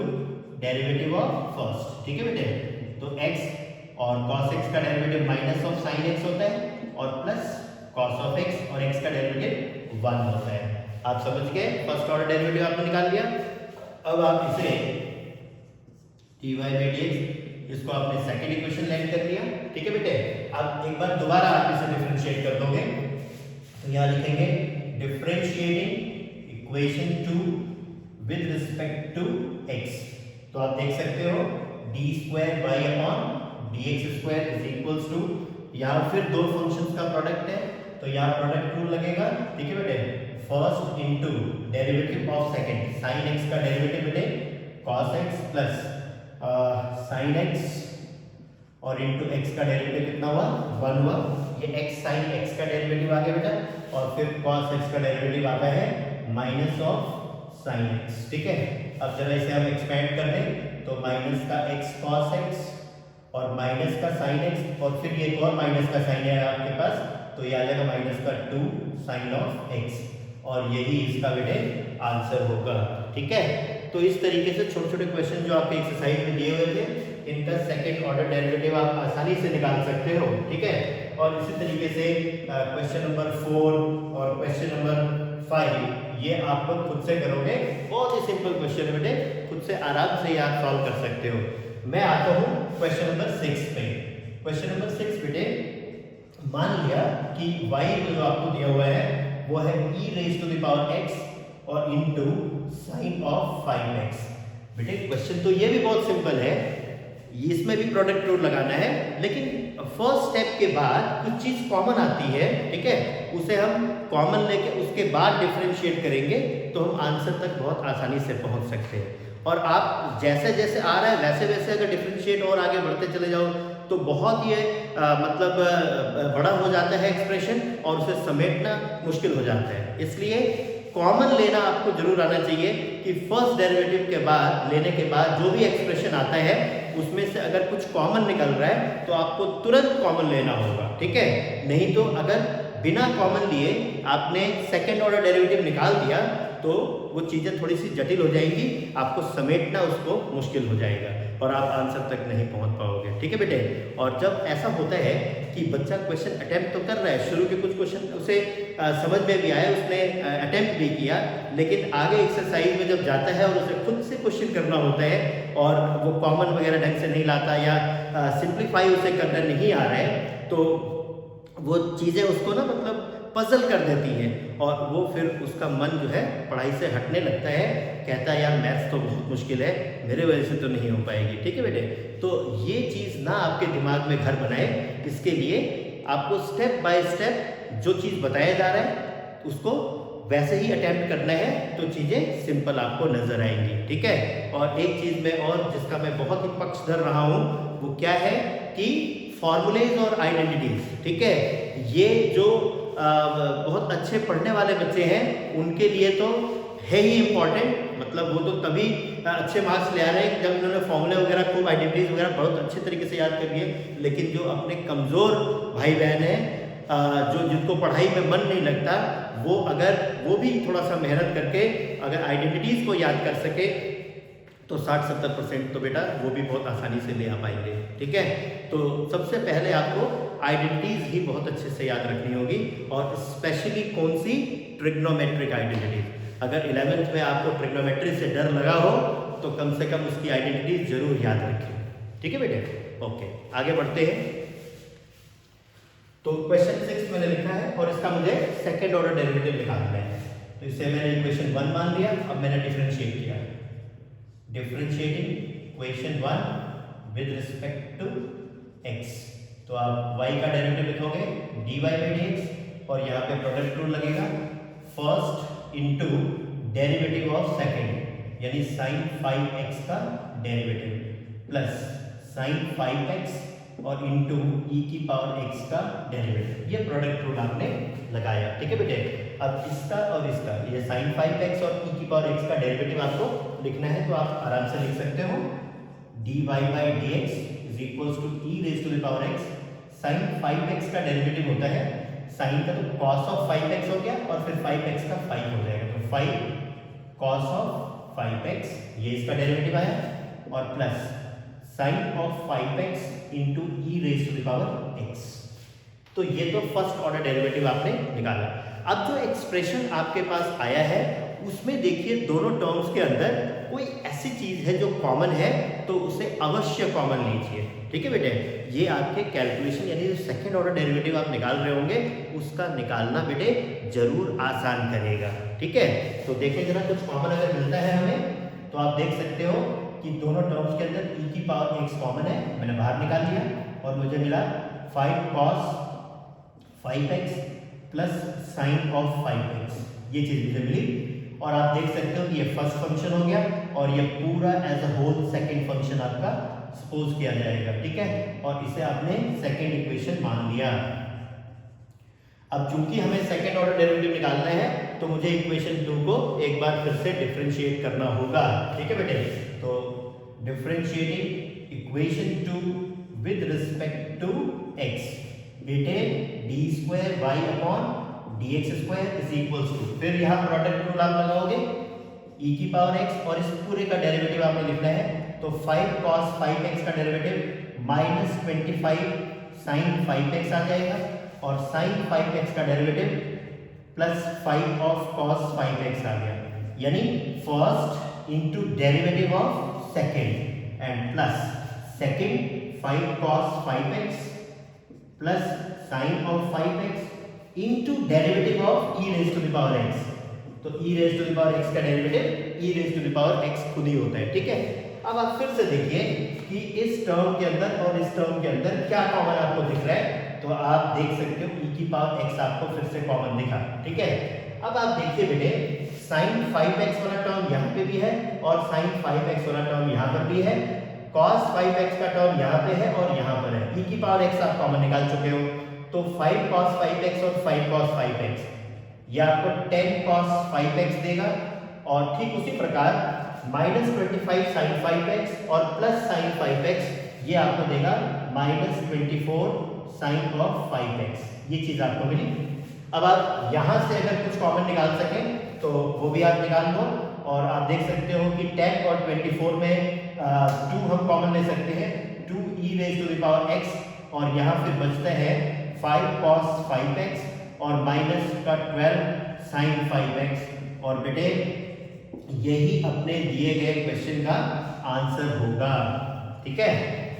derivative of first. ठीक है बेटे, तो x और cos x का derivative minus of sin x होता है और प्लस cos ऑफ x और x का डेरिवेटिव 1 होता है। आप समझ गए, फर्स्ट ऑर्डर डेरिवेटिव आपने निकाल लिया। अब आप इसे dy by dx इसको आपने सेकंड इक्वेशन लैंड कर लिया, ठीक है बेटे। अब एक बार दोबारा आप इसे डिफरेंशिएट कर दोगे तो यहाँ लिखेंगे differentiating equation 2 with respect to x। तो आप देख सकते हो d square y upon d x square is equals to, यहाँ फिर दो फंक्शंस का प्रोडक्ट है तो यहाँ प्रोडक्ट रूल लगेगा, ठीक है बेटे। First into derivative of second, sine x का डेरिवेटिव बेटे cos x plus sine x और इनटू x का डेरिवेटिव कितना हुआ 1 हुआ। ये x साइन x का डेरिवेटिव आ गया बेटा और फिर cos x का डेरिवेटिव आता है माइनस ऑफ साइन x, ठीक है। अब जरा इसे हम एक्सपेंड कर दें तो माइनस का x cos x और माइनस का साइन x और फिर ये एक और माइनस का साइन है आपके पास तो ये आ जाएगा माइनस का 2 साइन ऑफ x और यही इसका बेटे आंसर होगा, ठीक है। तो इस तरीके से छोटे छोटे क्वेश्चन जो आपके एक्सरसाइज में दिए हुए थे इनका सेकंड ऑर्डर डेरिवेटिव आप आसानी से निकाल सकते हो, ठीक है। और इसी तरीके से क्वेश्चन नंबर 4 और क्वेश्चन नंबर 5 ये आप लोग खुद से करोगे, बहुत ही सिंपल क्वेश्चन है बेटे, खुद से आराम से आप सॉल्व कर सकते हो। मैं आता हूँ क्वेश्चन नंबर 6 पे। क्वेश्चन नंबर 6 बेटे, मान लिया कि y जो आपको दिया हुआ है वो है e raise to the power x और इनटू साइन ऑफ 5x। बेटे क्वेश्चन तो ये भी बहुत सिंपल है, इसमें भी प्रोडक्ट रूल लगाना है, लेकिन फर्स्ट स्टेप के बाद कुछ चीज कॉमन आती है, ठीक है, उसे हम कॉमन लेके उसके बाद डिफरेंशिएट करेंगे तो हम आंसर तक बहुत आसानी से पहुंच सकते हैं। और आप जैसे जैसे आ रहा है वैसे वैसे अगर डिफरेंशिएट और आगे बढ़ते चले जाओ तो बहुत ही मतलब बड़ा हो जाता है एक्सप्रेशन और उसे समेटना मुश्किल हो जाता है। इसलिए कॉमन लेना आपको जरूर आना चाहिए कि फर्स्ट डेरिवेटिव के बाद लेने के बाद जो भी एक्सप्रेशन आता है उसमें से अगर कुछ कॉमन निकल रहा है तो आपको तुरंत कॉमन लेना होगा, ठीक है। नहीं तो अगर बिना कॉमन लिए आपने सेकंड ऑर्डर डेरिवेटिव निकाल दिया तो वो चीज़ें थोड़ी सी जटिल हो जाएंगी, आपको समेटना उसको मुश्किल हो जाएगा और आप आंसर तक नहीं पहुंच पाओगे, ठीक है बेटे। और जब ऐसा होता है कि बच्चा क्वेश्चन अटेम्प्ट तो कर रहा है, शुरू के कुछ क्वेश्चन उसे समझ में भी आया, उसने अटेम्प्ट भी किया, लेकिन आगे एक्सरसाइज में जब जाता है और उसे खुद से क्वेश्चन करना होता है और वो कॉमन वगैरह ढंग से नहीं लाता या सिंप्लीफाई उसे करना नहीं आ रहा है तो वो चीज़ें उसको ना मतलब पजल कर देती हैं और वो फिर उसका मन जो है पढ़ाई से हटने लगता है, कहता है यार मैथ्स तो बहुत मुश्किल है, मेरे वजह से तो नहीं हो पाएगी, ठीक है बेटे। तो ये चीज़ ना आपके दिमाग में घर बनाए, इसके लिए आपको स्टेप बाय स्टेप जो चीज़ बताया जा रहा है उसको वैसे ही अटेम्प्ट करना है तो चीज़ें सिंपल आपको नजर आएंगी, ठीक है। और एक चीज़ में और जिसका मैं बहुत ही पक्षधर रहा हूँ वो क्या है कि फॉर्मूलेज और आइडेंटिटीज, ठीक है, ये जो बहुत अच्छे पढ़ने वाले बच्चे हैं उनके लिए तो है ही इम्पॉर्टेंट, मतलब वो तो तभी अच्छे मार्क्स ले आ रहे हैं जब उन्होंने फॉर्मूले वगैरह खूब आइडेंटिटीज वगैरह बहुत अच्छे तरीके से याद कर लिए। लेकिन जो अपने कमज़ोर भाई बहन हैं जो जिनको पढ़ाई में मन नहीं लगता वो अगर वो भी थोड़ा सा मेहनत करके अगर आइडेंटिटीज़ को याद कर सके तो 60-70% तो बेटा वो भी बहुत आसानी से ले आ पाएंगे, ठीक है। तो सबसे पहले आपको आइडेंटिटीज ही बहुत अच्छे से याद रखनी होगी और स्पेशली कौन सी, ट्रिग्नोमेट्रिक आइडेंटिटीज। अगर 11th में आपको ट्रिग्नोमेट्री से डर लगा हो तो कम से कम उसकी आइडेंटिटीज जरूर याद रखें, ठीक है बेटे। ओके आगे बढ़ते हैं। तो क्वेश्चन 6 मैंने लिखा है और इसका मुझे सेकेंड ऑर्डर डेरिवेटिव निकालना है। तो इसे मैंने इक्वेशन 1 मान लिया, अब मैंने डिफरेंशिएट किया, differentiating equation 1 with respect to x। तो आप y का डेरिवेटिव लिखोगे dy by dx और यहाँ पे प्रोडक्ट रूल लगेगा first into derivative of second यानी sin 5x का डेरिवेटिव प्लस sin 5x और इनटू e की पावर x का डेरिवेटिव। ये प्रोडक्ट रूल आपने लगाया, ठीक है बेटे। अब इसका और इसका ये sin 5x और e की पावर x का डेरिवेटिव आपको लिखना है तो आप आराम से लिख सकते हो dy by dx is equals to e raise to the power x। sin 5x का डेरिवेटिव होता है sin का तो cos ऑफ 5x हो गया और फिर 5x का 5 हो जाएगा तो 5 cos ऑफ 5x ये इसका डेरिवेटिव आया और plus sin of 5x into e raise to the power x। तो ये तो फर्स्ट ऑर्डर डेरिवेटिव आपने निकाला। अब जो एक्सप्रेशन आपके पास आया है उसमें देखिए दोनों टर्म्स के अंदर कोई ऐसी चीज है जो कॉमन है, तो उसे अवश्य कॉमन लीजिए। ठीक है बेटे, ये आपके कैलकुलेशन यानी जो सेकंड ऑर्डर डेरिवेटिव आप निकाल रहे होंगे उसका निकालना बेटे जरूर आसान करेगा। ठीक है, तो देखें जरा कुछ कॉमन अगर मिलता है हमें, तो आप देख सकते हो कि दोनों टर्म्स के अंदर e की पावर x कॉमन है, मैंने बाहर निकाल लिया और मुझे मिला 5 cos 5x plus sign of 5x, ये चीज मुझे मिली। और आप देख सकते हो कि ये फर्स्ट फंक्शन हो गया और ये पूरा as a whole second function आपका सपोज किया जाएगा। ठीक है, और इसे आपने सेकंड इक्वेशन मान लिया। अब चूंकि हमें सेकंड ऑर्डर डेरिवेटिव निकालना है तो मुझे इक्वेशन 2 को एक बार फिर से डिफरेंशिएट करना होगा। ठीक है बेटे, तो differentiating equation 2 with respect to x, बेटे d square y upon dx square is equals to, फिर यहाँ प्रोडक्ट रूल आप लगाओगे e की पावर x और इस पूरे का डेरिवेटिव आपने लिखना है, तो 5 cos 5x का डेरिवेटिव माइनस 25 sin 5x आ जाएगा और sin 5x का derivative plus 5 of cos 5x आ गया, यानी first into derivative of second and plus second 5 cos 5x plus sin of 5x into derivative of e raise to the power x, तो e raise to the power x का derivative e raise to the power x खुद ही होता है। ठीक है, अब आप फिर से देखिए कि इस टर्म के अंदर और इस टर्म के अंदर क्या कॉमन आपको दिख रहा है, तो आप देख सकते हो e की पावर x आपको फिर से कॉमन दिखा। ठीक है, अब आप देखिए बेटे sin 5x वाला टर्म यहाँ पे भी है और sin 5x वाला टर्म यहाँ पर भी है, cos 5x का टर्म यहाँ पे है और यहाँ पर है, e की पावर x आप कॉमन निकाल चुके हो, तो 5 cos 5x और 5 cos 5x ये आपको 10 cos 5x देगा और ठीक उसी प्रकार माइनस 25 sin 5x और प्लस sin 5x ये आपको देगा माइनस 24 sin ऑफ 5x, ये चीज आपको मिली। अब आप यहां से अगर कुछ कॉमन निकाल सकें तो वो भी आप निकाल लो और आप देख सकते हो कि 10 और 24 में 2 हम कॉमन ले सकते हैं, 2e raise to the power x और यहाँ फिर बचता है 5 cos 5x और माइनस का 12 sin 5x और बेटे यही अपने दिए गए क्वेश्चन का आंसर होगा। ठीक है,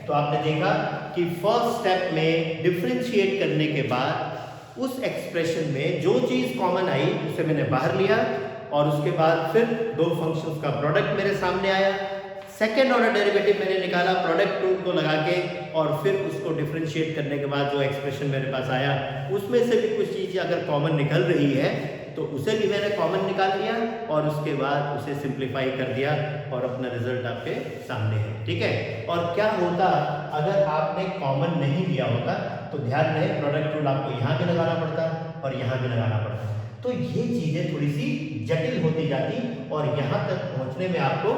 तो आपने देखा कि फर्स्ट स्टेप में डिफरेंशिएट करने के बाद उस एक्सप्रेशन में जो चीज कॉमन आई उसे मैंने बाहर लिया और उसके बाद फिर दो फंक्शंस का प्रोडक्ट मेरे सामने आया, सेकेंड ऑर्डर डेरिवेटिव मैंने निकाला प्रोडक्ट रूल को लगा के और फिर उसको डिफरेंशिएट करने के बाद जो एक्सप्रेशन मेरे पास आया उसमें से भी कुछ चीज़ अगर कॉमन निकल रही है तो उसे भी मैंने कॉमन निकाल लिया और उसके बाद उसे सिंप्लीफाई कर दिया और अपना रिजल्ट आपके सामने है। ठीक है, और क्या होता अगर आपने कॉमन नहीं लिया होता, तो ध्यान रहे प्रोडक्ट रूल आपको यहाँ भी लगाना पड़ता और यहाँ भी लगाना पड़ता, तो ये चीज़ें थोड़ी सी जटिल होती जाती और यहाँ तक पहुँचने में आपको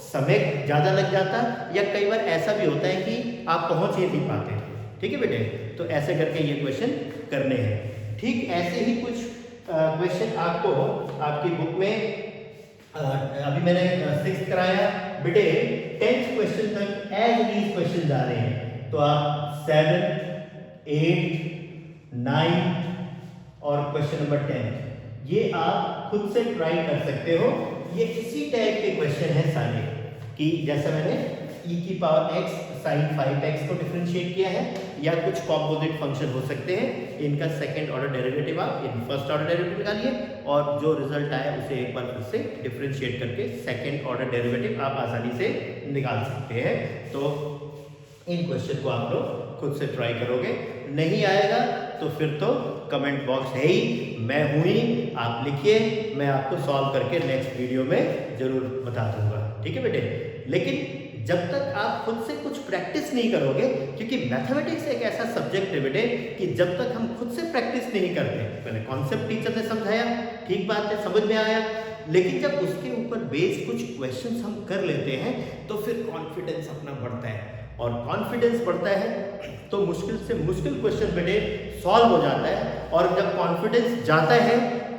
समय ज़्यादा लग जाता या कई बार ऐसा भी होता है कि आप पहुँच ही नहीं पाते। ठीक है बेटे, तो ऐसे करके ये क्वेश्चन करने हैं। ठीक ऐसे ही कुछ क्वेश्चन आपको आपकी बुक में अभी मैंने 6th कराया बेटे, 10th क्वेश्चन तक एज इट क्वेश्चन जा रहे हैं, तो आप 7, 8, 9 और क्वेश्चन नंबर 10 ये आप खुद से ट्राई कर सकते हो। ये इसी टाइप के क्वेश्चन है सारे कि जैसा मैंने e की पावर x sin 5x को डिफरेंशिएट किया है या कुछ कॉम्पोजिट फंक्शन हो सकते हैं, इनका सेकंड ऑर्डर डेरिवेटिव आप इन फर्स्ट ऑर्डर डेरिवेटिव निकालिए और जो रिजल्ट आया उसे एक बार फिर से डिफरेंशिएट करके सेकंड ऑर्डर डेरिवेटिव आप आसानी से निकाल सकते हैं। तो इन क्वेश्चन को आप लोग खुद से ट्राई करोगे, नहीं आएगा तो फिर तो कमेंट बॉक्स है ही, मैं हूँ ही, आप लिखिए, मैं आपको सॉल्व करके नेक्स्ट वीडियो में जरूर बता दूंगा। ठीक है बेटे, लेकिन जब तक आप खुद से कुछ प्रैक्टिस नहीं करोगे, क्योंकि मैथमेटिक्स एक ऐसा सब्जेक्ट है बेटे कि जब तक हम खुद से प्रैक्टिस नहीं करते, पहले कॉन्सेप्ट टीचर ने समझाया, ठीक बात है, समझ में आया, लेकिन जब उसके ऊपर बेस्ड कुछ क्वेश्चंस हम कर लेते हैं तो फिर कॉन्फिडेंस अपना बढ़ता है और कॉन्फिडेंस बढ़ता है तो मुश्किल से मुश्किल क्वेश्चन बेटे सॉल्व हो जाता है और जब कॉन्फिडेंस जाता है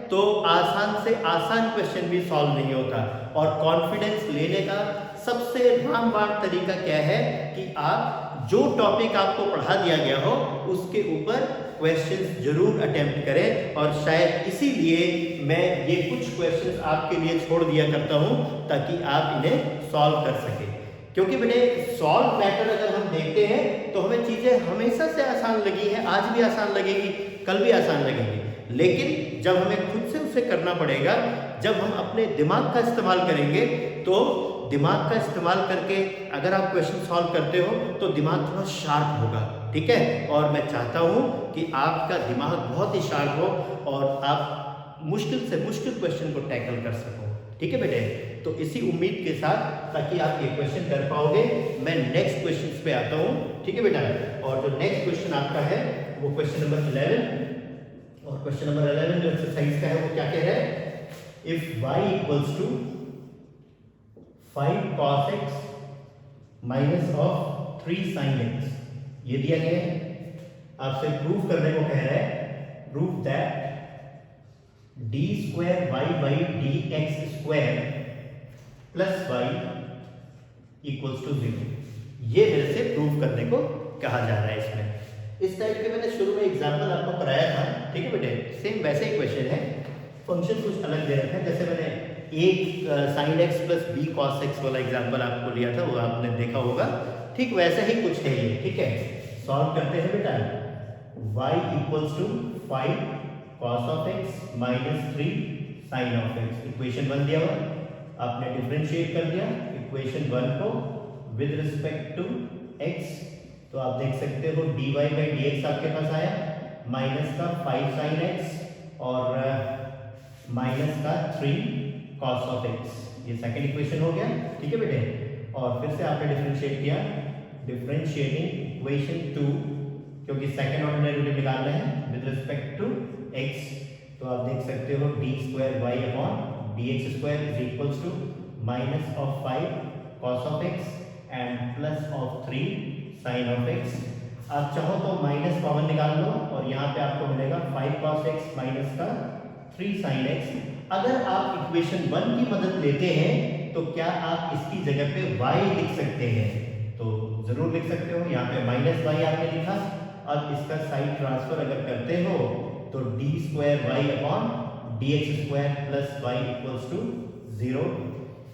तो आसान से आसान क्वेश्चन भी सॉल्व नहीं होता। और कॉन्फिडेंस लेने का सबसे रामबाण तरीका क्या है कि आप जो टॉपिक आपको पढ़ा दिया गया हो उसके ऊपर क्वेश्चंस जरूर अटेम्प्ट करें, और शायद इसीलिए मैं ये कुछ क्वेश्चंस आपके लिए छोड़ दिया करता हूं ताकि आप इन्हें सॉल्व कर सकें। क्योंकि बेटे सॉल्व मैटर अगर हम देखते हैं तो हमें चीजें हमेशा से आसान लगी हैं, आज भी आसान लगेगी, कल भी आसान लगेगी, लेकिन जब हमें खुद से उसे करना पड़ेगा, जब हम अपने दिमाग का इस्तेमाल करेंगे, तो दिमाग का इस्तेमाल करके अगर आप क्वेश्चन सॉल्व करते हो तो दिमाग थोड़ा शार्प होगा, ठीक है। और मैं चाहता हूं कि आपका दिमाग बहुत ही शार्प हो और आप मुश्किल से मुश्किल क्वेश्चन को टैकल कर सको, ठीक है बेटे। तो इसी उम्मीद के साथ, ताकि आप ये क्वेश्चन कर पाओगे, मैं नेक्स्ट क्वेश्चन पे आता हूं, ठीक है बेटा। और जो नेक्स्ट क्वेश्चन आपका है वो क्वेश्चन नंबर 11, और क्वेश्चन नंबर 11 जो एक्सरसाइज का है वो क्या कह रहा है, if y equals to 5 cos x minus of 3 sin x, ये दिया गया है। आपसे प्रूव करने को कह रहा है, prove that d square y by d x square plus y equals to 0। ये मेरे से प्रूव करने को कहा जा रहा है। इसमें इस टाइप के मैंने शुरू में एग्जांपल आपको कराया था, ठीक है बेटे। सेम वैसे ही क्वेश्चन है, फंक्शन कुछ अलग दे रखा है। जैसे मैंने एक sin x plus b cos x वाला एग्जांपल आपको लिया था, वो आपने देखा होगा, ठीक वैसे ही कुछ है ये, ठीक है। सॉल्व करते हैं बेटा। y equals to 5 cos of x minus 3 sin of x, equation 1 दिया हुआ, आपने डिफरेंशिएट कर दिया इक्वेशन 1 को विद रिस्पेक्ट टू x, तो आप देख सकते हो dy बाई dx आपके पास आया, माइनस का 5 sin x और माइनस का 3 cos ऑफ x, ये सेकंड इक्वेशन हो गया, ठीक है बेटे। और फिर से आपने डिफरेंशिएट किया, डिफरेंशिएटिंग इक्वेशन 2, क्योंकि सेकंड ऑर्डर डेरिवेटिव निकालना है विद रिस्पेक्ट टू x, तो आप देख सकते हो d square y upon dx square is equals to minus of 5 cos of x and plus of 3 sin of x। आप चाहो तो माइनस कॉमन निकाल लो और यहाँ पे आपको मिलेगा 5 cos x माइनस का 3 sin x। अगर आप इक्वेशन 1 की मदद लेते हैं तो क्या आप इसकी जगह पे y लिख सकते हैं, तो जरूर लिख सकते हो। यहाँ पे माइनस y आपने लिखा, अब इसका साइड ट्रांसफर अगर करते हो तो d square y upon dx square plus y equals to 0,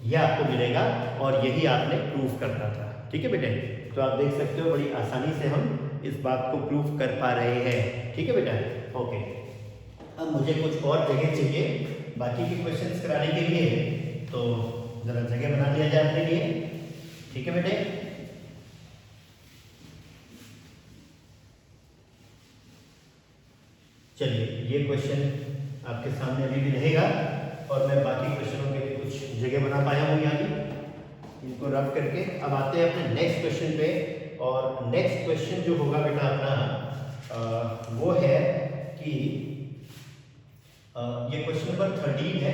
यह आपको मिलेगा, और यही आपने प्रूफ करना था, ठीक है बेटे। तो आप देख सकते हो बड़ी आसानी से हम इस बात को प्रूफ कर पा रहे हैं, ठीक है बेटा। ओके, अब मुझे कुछ और जगह चाहिए बाकी के क्वेश्चंस कराने के लिए, तो जरा जगह बना दिया जाए अपने लिए, ठीक है बेटे। चलिए, ये क्वेश्चन आपके सामने अभी भी रहेगा, और मैं बाकी क्वेश्चनों के लिए कुछ जगह बना पाया हूँ यहाँ की, इनको रब करके। अब आते हैं अपने नेक्स्ट क्वेश्चन पे, और नेक्स्ट क्वेश्चन जो होगा बेटा अपना वो है कि ये क्वेश्चन नंबर 13 है।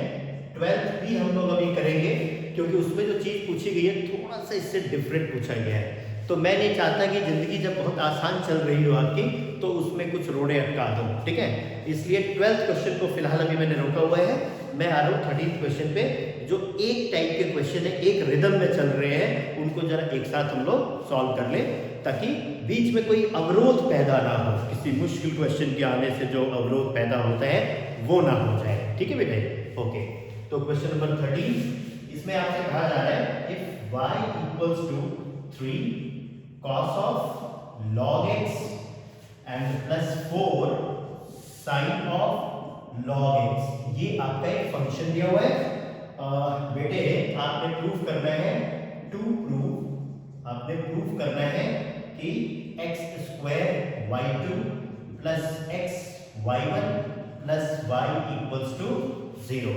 12th भी हम लोग अभी करेंगे, क्योंकि उसमें जो चीज़ पूछी गई है थोड़ा सा इससे डिफरेंट पूछा गया है। तो मैं नहीं चाहता कि ज़िंदगी जब बहुत आसान चल रही हो आपकी तो उसमें कुछ रोड़े अटका दूँ, ठीक है। इसलिए 12th क्वेश्चन को फिलहाल अभी मैंने रोका हुआ है। मैं आ रहा हूँ 13th क्वेश्चन पे, जो एक टाइप के क्वेश्चन है, एक रिदम में चल रहे हैं, उनको जरा एक साथ हम लोग सॉल्व कर लें, ताकि बीच में कोई अवरोध पैदा ना हो। किसी मुश्किल क्वेश्चन के आने से जो अवरोध पैदा होता है वो ना हो जाए, ठीक है बेटे। ओके, तो क्वेश्चन नंबर 13, इसमें आपसे कहा जा रहा है if y equals to 3 cos of log x and plus 4 sin of log x, ये आपका एक फंक्शन दिया हुआ है। बेटे आपने प्रूफ करना है, आपने प्रूफ करना है कि x square y2 plus x y1 plus y equals to 0,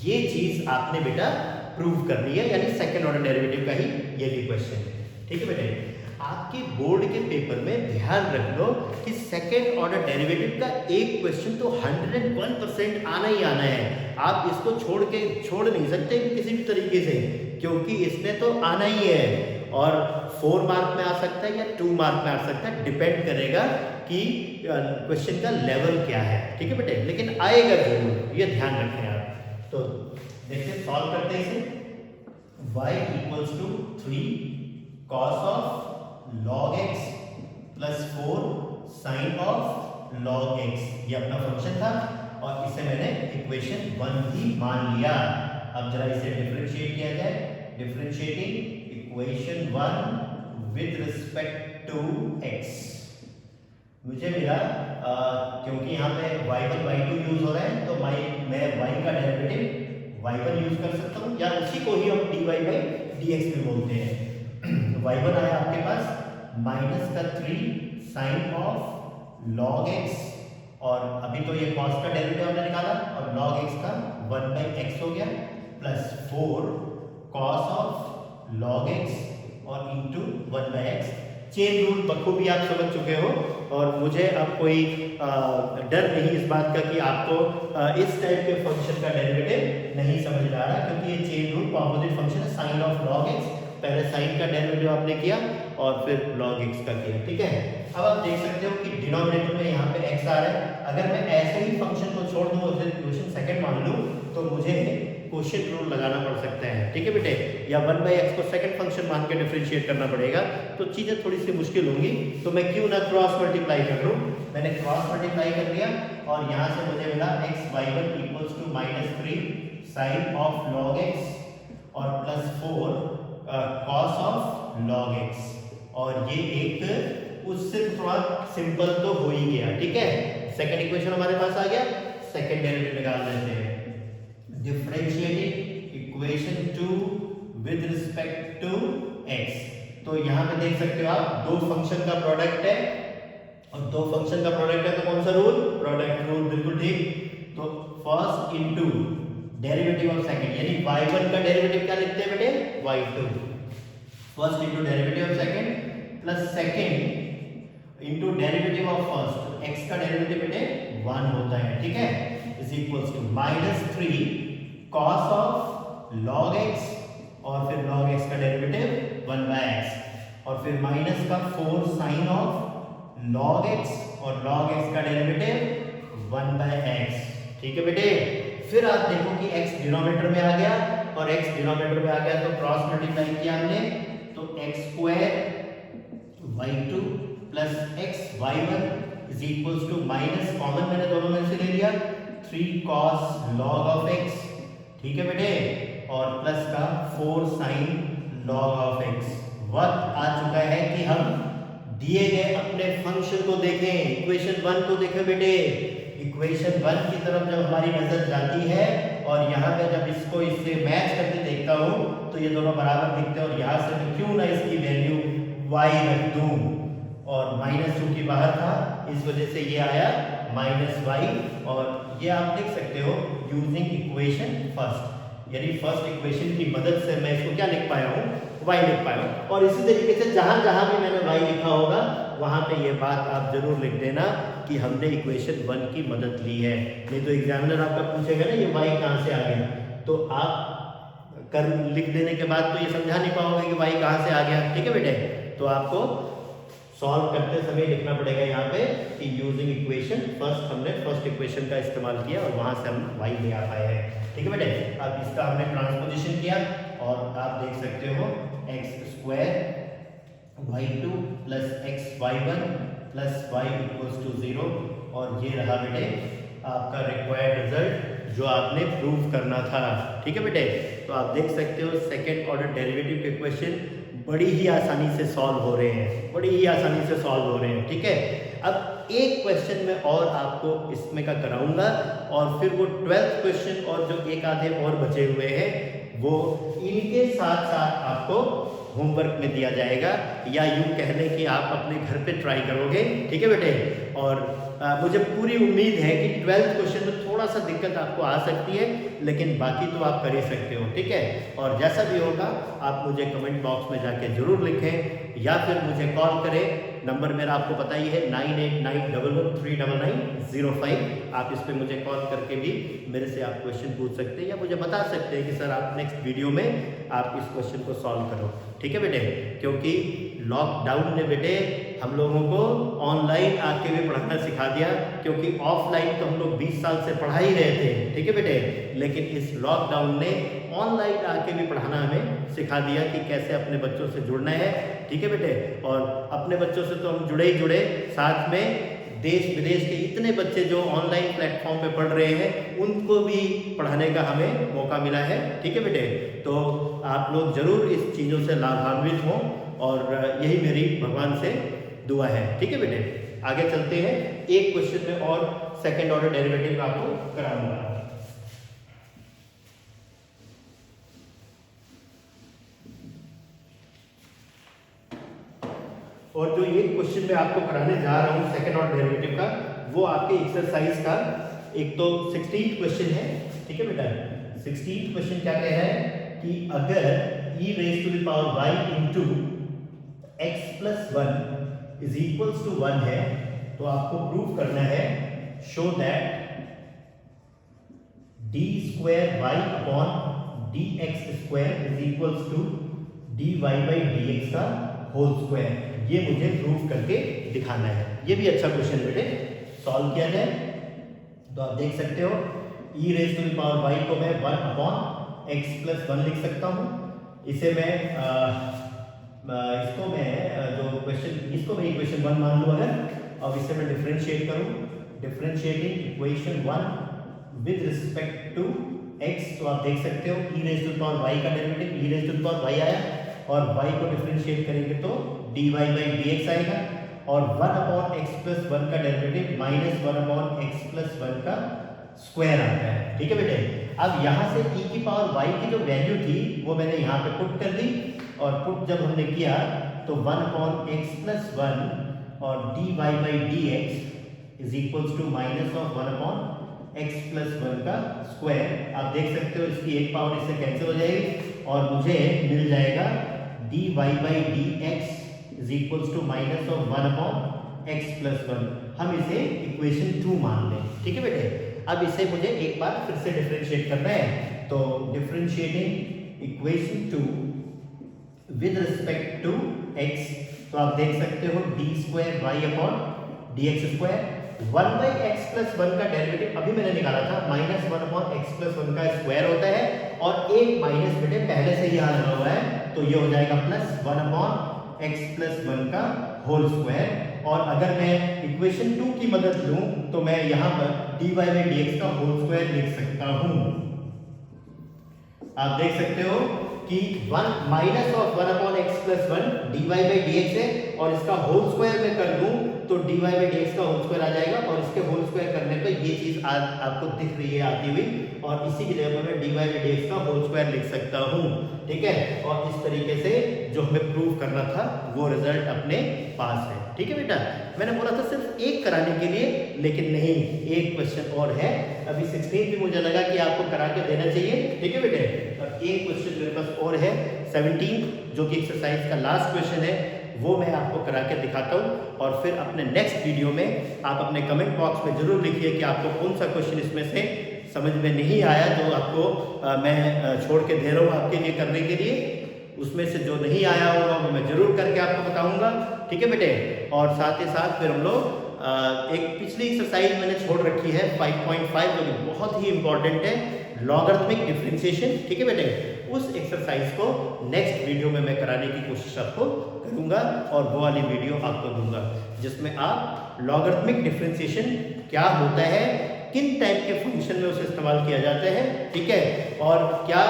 ये चीज आपने बेटा प्रूव करनी है, यानी सेकंड ऑर्डर डेरिवेटिव का ही ये भी क्वेश्चन है, ठीक है बेटे। आपके बोर्ड के पेपर में ध्यान रख लो कि सेकंड ऑर्डर डेरिवेटिव का एक क्वेश्चन तो 101% आना ही आना है। आप इसको छोड़ नहीं सकते किसी भी तरीके से, क्योंकि इसमें तो आना ही है, और 4 मार्क में आ सकता है या 2 मार्क में आ सकता है, डिपेंड करेगा कि क्वेश्चन का लेवल क्या है, ठीक है बेटे, लेकिन आएगा जरूर, ये ध्यान रखें आप। तो देखिए सॉल्व करते हैं इसे। y equals to 3 cos of log x plus 4 sin of log x, ये अपना फंक्शन था और इसे मैंने इक्वेशन 1 ही मान लिया। अब जरा इसे डिफरेंशिएट किया जाए। Differentiating equation 1 with respect to x, मुझे मिला क्योंकि यहाँ पे y1 y2 यूज हो रहा है तो मैं y का डेरिवेटिव y1 यूज कर सकता हूँ, या उसी को ही हम dy बाई dx भी बोलते हैं। y1 आया आपके पास माइनस का 3 साइन ऑफ log x, और अभी तो ये cos का डेरिवेटिव हमने निकाला और log x का 1 बाई x हो गया, plus 4 cos of log x और into 1 by x। Chain rule बखूबी आप समझ चुके हो और मुझे अब कोई डर नहीं इस बात का कि आपको इस टाइप के फंक्शन का डेरिवेटिव नहीं समझ में आ रहा, क्योंकि ये चेन रूल कॉम्पोजिट फंक्शन है। साइन ऑफ log x, पहले साइन का डेरिवेटिव आपने किया और फिर log x का किया, ठीक है। अब आप देख सकते हो कि डिनोमिनेटर में यहाँ पे x आ रहा है। अगर मैं ऐसे ही फंक्शन को छोड़ दूं और फिर इक्वेशन सेकंड मान लूं तो मुझे क्वोशिएंट रूल लगाना पड़ सकता है, ठीक है बेटे, या 1 बाई x को सेकंड फंक्शन मान के डिफरेंशिएट करना पड़ेगा, तो चीजें थोड़ी सी मुश्किल होंगी। तो मैं क्यों ना क्रॉस मल्टीप्लाई कर लूं। मैंने क्रॉस मल्टीप्लाई कर लिया और यहाँ से मुझे मिला x y1 equals to -3 sine of log x और plus 4 cos of log x, और ये एक उससे थोड़ा सिंपल तो हो ही गया, ठीक है। सेकंड इक्वेशन हमारे पास आ गया, सेकंड डेरिवेटिव निकाल लेते हैं। Differentiating equation 2 with respect to x, तो यहाँ पे देख सकते हो आप दो फंक्शन का प्रोडक्ट है, और दो फंक्शन का प्रोडक्ट है तो कौन सा रूल, प्रोडक्ट रूल, बिल्कुल ठीक। तो first into derivative of second, यानी y1 का डेरिवेटिव क्या लिखते हैं बेटे, y2, first into derivative of second plus second into derivative of first, x का डेरिवेटिव बेटे 1 होता है, ठीक है, is equals to -3 cos of log x और फिर log x का डेरिवेटिव 1 बाय x, और फिर माइनस का 4 साइन ऑफ log x और log x का डेरिवेटिव 1 बाय x, ठीक है बेटे। फिर आप देखो कि x डिनोमिनेटर में आ गया और x डिनोमिनेटर में आ गया तो क्रॉस मल्टीप्लाई किया हमने, तो x square y2 plus x y1 is equals to minus, common मैंने दोनों में से ले लिया, 3 cos log ऑफ x, ठीक है बेटे, और प्लस का 4 साइन log ऑफ x। वक्त आ चुका है कि हम दिए गए अपने फंक्शन को देखें, इक्वेशन 1 को देखें बेटे। इक्वेशन 1 की तरफ जब हमारी नजर जाती है और यहाँ पे जब इसको इससे मैच करके देखता हूँ तो ये दोनों बराबर दिखते हैं, और यहाँ से मैं क्यों ना इसकी वैल्यू y रख दूं, और माइनस चूंकि बाहर था इस वजह से ये आया -y, और ये आप देख सकते हो यूजिंग इक्वेशन फर्स्ट, यानी फर्स्ट इक्वेशन की मदद से मैं इसको क्या लिख पाया हूँ, y लिख पाया हूँ। और इसी तरीके से जहां जहां भी मैंने y लिखा होगा वहां पे ये बात आप जरूर लिख देना कि हमने इक्वेशन 1 की मदद ली है, नहीं तो एग्जामिनर आपका पूछेगा ना ये y कहां से आ गया, तो आप कर लिख देने के बाद तो ये समझा नहीं पाओगे कि y कहां से आ गया, ठीक है बेटे। तो आपको सॉल्व करते समय लिखना पड़ेगा यहाँ पे कि यूजिंग इक्वेशन फर्स्ट, हमने फर्स्ट इक्वेशन का इस्तेमाल किया और वहां से हम y ले आ पाए हैं, ठीक है बेटे। अब इसका हमने ट्रांसपोजिशन किया और आप देख सकते हो x square y2 plus x y1 plus y equals to 0, और ये रहा बेटे आपका रिक्वायर्ड रिजल्ट जो आपने प्रूव करना था, ठीक है बेटे। तो आप देख सकते हो सेकेंड ऑर्डर डेरिवेटिव के क्वेश्चन बड़ी ही आसानी से सॉल्व हो रहे हैं, बड़ी ही आसानी से सॉल्व हो रहे हैं, ठीक है। अब एक क्वेश्चन में और आपको इसमें का कराऊंगा और फिर वो 12th क्वेश्चन और जो एक आधे और बचे हुए हैं वो इनके साथ साथ आपको होमवर्क में दिया जाएगा, या यूं कह लें कि आप अपने घर पे ट्राई करोगे, ठीक है बेटे। और मुझे पूरी उम्मीद है कि 12th क्वेश्चन में थोड़ा सा दिक्कत आपको आ सकती है, लेकिन बाकी तो आप कर ही सकते हो, ठीक है। और जैसा भी होगा आप मुझे कमेंट बॉक्स में जाके जरूर लिखें या फिर मुझे कॉल करें। नंबर मेरा आपको पता ही है 9891139905। आप इस पर मुझे कॉल करके भी मेरे से आप क्वेश्चन पूछ सकते हैं या मुझे बता सकते हैं कि सर आप नेक्स्ट वीडियो में आप इस क्वेश्चन को सॉल्व करो, ठीक है बेटे। क्योंकि लॉकडाउन ने बेटे हम लोगों को ऑनलाइन आके भी पढ़ाना सिखा दिया, क्योंकि ऑफलाइन तो हम लोग 20 साल से पढ़ा ही रहे थे, ठीक है बेटे। लेकिन इस लॉकडाउन ने ऑनलाइन आके भी पढ़ाना हमें सिखा दिया कि कैसे अपने बच्चों से जुड़ना है, ठीक है बेटे। और अपने बच्चों से तो हम जुड़े ही जुड़े, साथ में देश विदेश के इतने बच्चे जो ऑनलाइन प्लेटफॉर्म पे पढ़ रहे हैं उनको भी पढ़ाने का हमें मौका मिला है। ठीक है बेटे, तो आप लोग जरूर इस चीज़ों से लाभान्वित हों और यही मेरी भगवान से दुआ है। ठीक है बेटे, आगे चलते हैं। एक क्वेश्चन में और सेकेंड ऑर्डर डेरिवेटिव आपको कराऊंगा। और जो ये क्वेश्चन मैं आपको कराने जा रहा हूँ सेकेंड ऑर्डर डेरिवेटिव का, वो आपके एक्सरसाइज का एक तो 16th क्वेश्चन है। ठीक है बेटा, 16th क्वेश्चन क्या कह रहा है कि अगर e raise to the power y into x plus 1 is equals to 1 है, तो आपको प्रूव करना है show that d square y upon d x square is equals to d y by d x का होल स्क्वायर। ये मुझे prove करके दिखाना है। ये भी अच्छा क्वेश्चन बेटे, सॉल्व किया जाए तो आप देख सकते हो e raise to the power y को मैं 1 अपॉन x प्लस 1 लिख सकता हूँ। इसे मैं इसको मैं जो क्वेश्चन इसको मैं इक्वेशन 1 मान लूँ अगर, अब इसे मैं डिफरेंशिएट करूँ, differentiating equation 1 with respect to x, तो आप देख सकते हो e raise to the power y का derivative e raise to the power y आया और y को डिफरेंशिएट करेंगे तो dy बाई dx आएगा और 1 अपॉन x प्लस 1 का derivative minus 1 upon x plus 1 का स्क्वायर आता है। ठीक है बेटे, अब यहाँ से e की पावर y की जो वैल्यू थी वो मैंने यहाँ पे पुट कर दी और पुट जब हमने किया तो 1 अपॉन x प्लस 1 और dy by dx is equals to minus of 1 upon x plus 1 का स्क्वायर। आप देख सकते हो इसकी एक पावर इससे कैंसिल हो जाएगी और मुझे मिल जाएगा dy by dx is equals to minus of 1 upon x plus 1। हम इसे इक्वेशन 2 मान लें। ठीक है बेटे, अब इसे मुझे एक बार फिर से डिफरेंशिएट करना है, तो differentiating equation 2 with respect to x, तो आप देख सकते हो d square y upon d x square 1 by x plus 1 का डेरिवेटिव अभी मैंने निकाला था माइनस 1 अपॉन एक्स प्लस 1 का स्क्वायर होता है और एक माइनस बेटे पहले से ही यहाँ लगा हुआ है, तो ये हो जाएगा प्लस 1 अपॉन x प्लस 1 का होल स्क्वायर। और अगर मैं इक्वेशन 2 की मदद लूं तो मैं यहाँ पर dy बाई dx का होल स्क्वायर लिख सकता हूँ। आप देख सकते हो कि 1 minus of 1 upon x plus 1 dy by dx है और इसका होल स्क्वायर मैं कर दूं तो dy बाई dx का होल स्क्वायर आ जाएगा और इसके होल स्क्वायर करने पे ये चीज आपको दिख रही है आती हुई और इसी की जगह पर मैं dy बाई dx का होल स्क्वायर लिख सकता हूँ। ठीक है, और इस तरीके से जो हमें प्रूव करना था वो रिजल्ट अपने पास है। ठीक है बेटा, मैंने बोला था सिर्फ एक कराने के लिए, लेकिन नहीं, एक क्वेश्चन और है। अभी 16 भी मुझे लगा कि आपको करा के देना चाहिए। ठीक है बेटे, अब एक क्वेश्चन मेरे पास और है 17 जो कि एक्सरसाइज का लास्ट क्वेश्चन है, वो मैं आपको करा के दिखाता हूँ और फिर अपने नेक्स्ट वीडियो में आप अपने कमेंट बॉक्स में जरूर लिखिए कि आपको कौन सा क्वेश्चन इसमें से समझ में नहीं आया जो आपको मैं छोड़ के दे रहा हूँ आपके लिए करने के लिए। उसमें से जो नहीं आया होगा वो मैं जरूर करके आपको बताऊंगा। ठीक है बेटे, और साथ ही साथ फिर हम लोग एक पिछली एक्सरसाइज मैंने छोड़ रखी है 5.5 जो कि बहुत ही इंपॉर्टेंट है, लॉगरिथमिक डिफरेंशिएशन। ठीक है बेटे, उस एक्सरसाइज को नेक्स्ट वीडियो में मैं कराने की कोशिश आपको करूंगा और वो वाली वीडियो आपको दूंगा जिसमें आप लॉगरिथमिक डिफरेंशिएशन क्या होता है, किन टाइप के फंक्शन में उसे इस्तेमाल किया जाता है, ठीक है, और क्या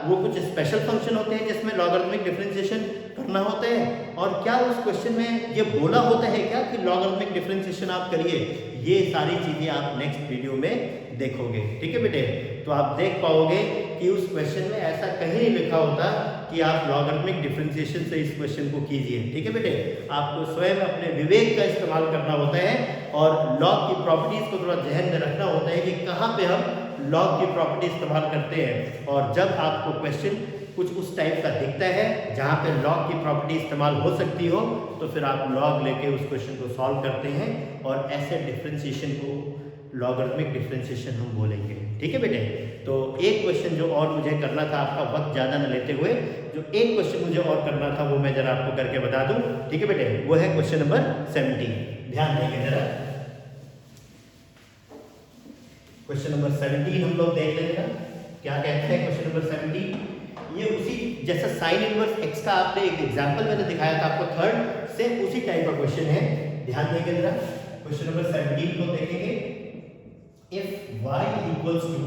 वो कुछ स्पेशल फंक्शन होते हैं जिसमें लॉगरिथमिक डिफरेंशिएशन करना होता है, और क्या उस क्वेश्चन में ये बोला होता है क्या कि लॉगरिथमिक डिफरेंशिएशन आप करिए। ये सारी चीजें आप नेक्स्ट वीडियो में देखोगे। ठीक है बेटे, तो आप देख पाओगे कि उस क्वेश्चन में ऐसा कहीं नहीं लिखा होता कि आप लॉगरिथमिक डिफरेंशिएशन से इस क्वेश्चन को कीजिए। ठीक है बेटे, आपको स्वयं अपने विवेक का इस्तेमाल करना होता है और लॉग की प्रॉपर्टीज को थोड़ा ध्यान में रखना होता है कि कहाँ पे हम लॉग की प्रॉपर्टी इस्तेमाल करते हैं। और जब आपको क्वेश्चन कुछ उस टाइप का दिखता है जहाँ पे लॉग की प्रॉपर्टी इस्तेमाल हो सकती हो तो फिर आप लॉग लेके उस क्वेश्चन को सॉल्व करते हैं और ऐसे डिफरेंशिएशन को लॉगरिथमिक डिफरेंशिएशन हम बोलेंगे। ठीक है बेटे, तो एक क्वेश्चन जो और मुझे करना था, आपका वक्त ज़्यादा न लेते हुए, जो एक क्वेश्चन मुझे और करना था वो मैं जरा आपको करके बता दूं। ठीक है बेटे, वो है क्वेश्चन नंबर 17। ध्यान देंगे जरा, क्वेश्चन नंबर 17 हम लोग देख लेंगे ना क्या कहते हैं। क्वेश्चन नंबर 17 ये उसी जैसा साइन इनवर्स एक्स का आपने एक एग्जाम्पल मैंने दिखाया था आपको थर्ड से, उसी टाइप का क्वेश्चन है। ध्यान देंगे जरा, क्वेश्चन नंबर 17 को देखेंगे। If y equals to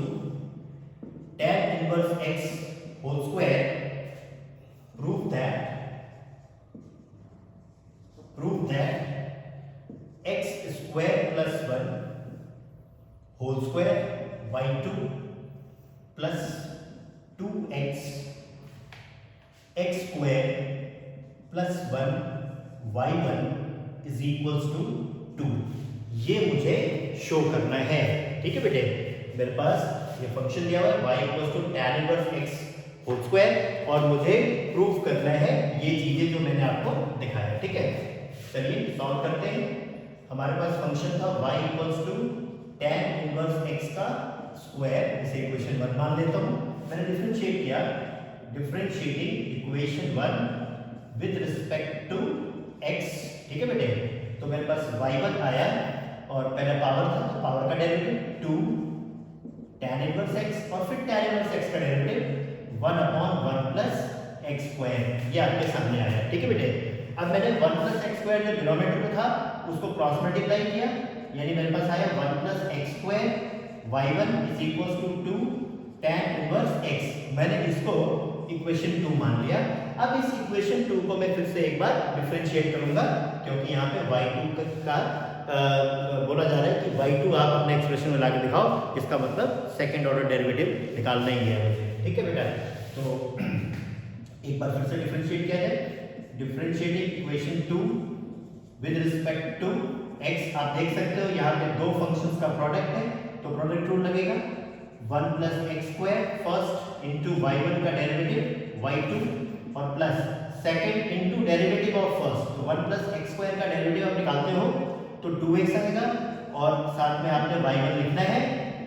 tan inverse x whole square, prove that x square plus 1 whole square by 2 plus 2x x square plus 1 y1 is equals to 2। ये मुझे शो करना है। ठीक है बेटे, मेरे पास ये फंक्शन दिया हुआ है y equals to tan inverse x whole square और मुझे प्रूफ करना है ये चीजें जो मैंने आपको दिखाया। ठीक है, चलिए सॉल्व करते हैं। हमारे पास फंक्शन था y equals to tan inverse x का स्क्वायर, इसे इक्वेशन 1 मान लेता हूं। मैंने डिफरेंशिएट किया, differentiating equation 1 with respect to x। ठीक है बेटे, तो मेरे पास y1 आया और पहले पावर था, पावर का डेरिवेटिव 2 tan इनवर्स x और फिर tan इनवर्स x का डेरिवेटिव 1/1 प्लस x स्क्वायर, ये आपके सामने आया। ठीक है बेटे, अब मैंने 1 प्लस x स्क्वायर जो डिनोमिनेटर में था उसको क्रॉस मल्टीप्लाई किया, यानी मेरे पास आया 1 plus x square y1 is equals to 2 tan inverse x। मैंने इसको इक्वेशन 2 मान लिया। अब इस इक्वेशन 2 को मैं फिर से एक बार डिफरेंशिएट करूंगा, क्योंकि यहाँ पे y2 का बोला जा रहा है कि y2 आप अपने एक्सप्रेशन में लाके दिखाओ, इसका मतलब सेकंड ऑर्डर डेरिवेटिव निकालना ही है मुझे। ठीक है बेटा, तो एक बार फिर से डिफरेंशिएट किया जाए। Differentiating equation 2 with respect to x, आप देख सकते हो यहाँ पे दो फंक्शंस का प्रोडक्ट है, तो प्रोडक्ट रूल लगेगा 1 plus x square first into y1 का डेरिवेटिव y2 और plus second into derivative of first, तो 1 प्लस x स्क्वायर का डेरिवेटिव आप निकालते हो तो 2x आएगा और साथ में आपने y1 लिखना है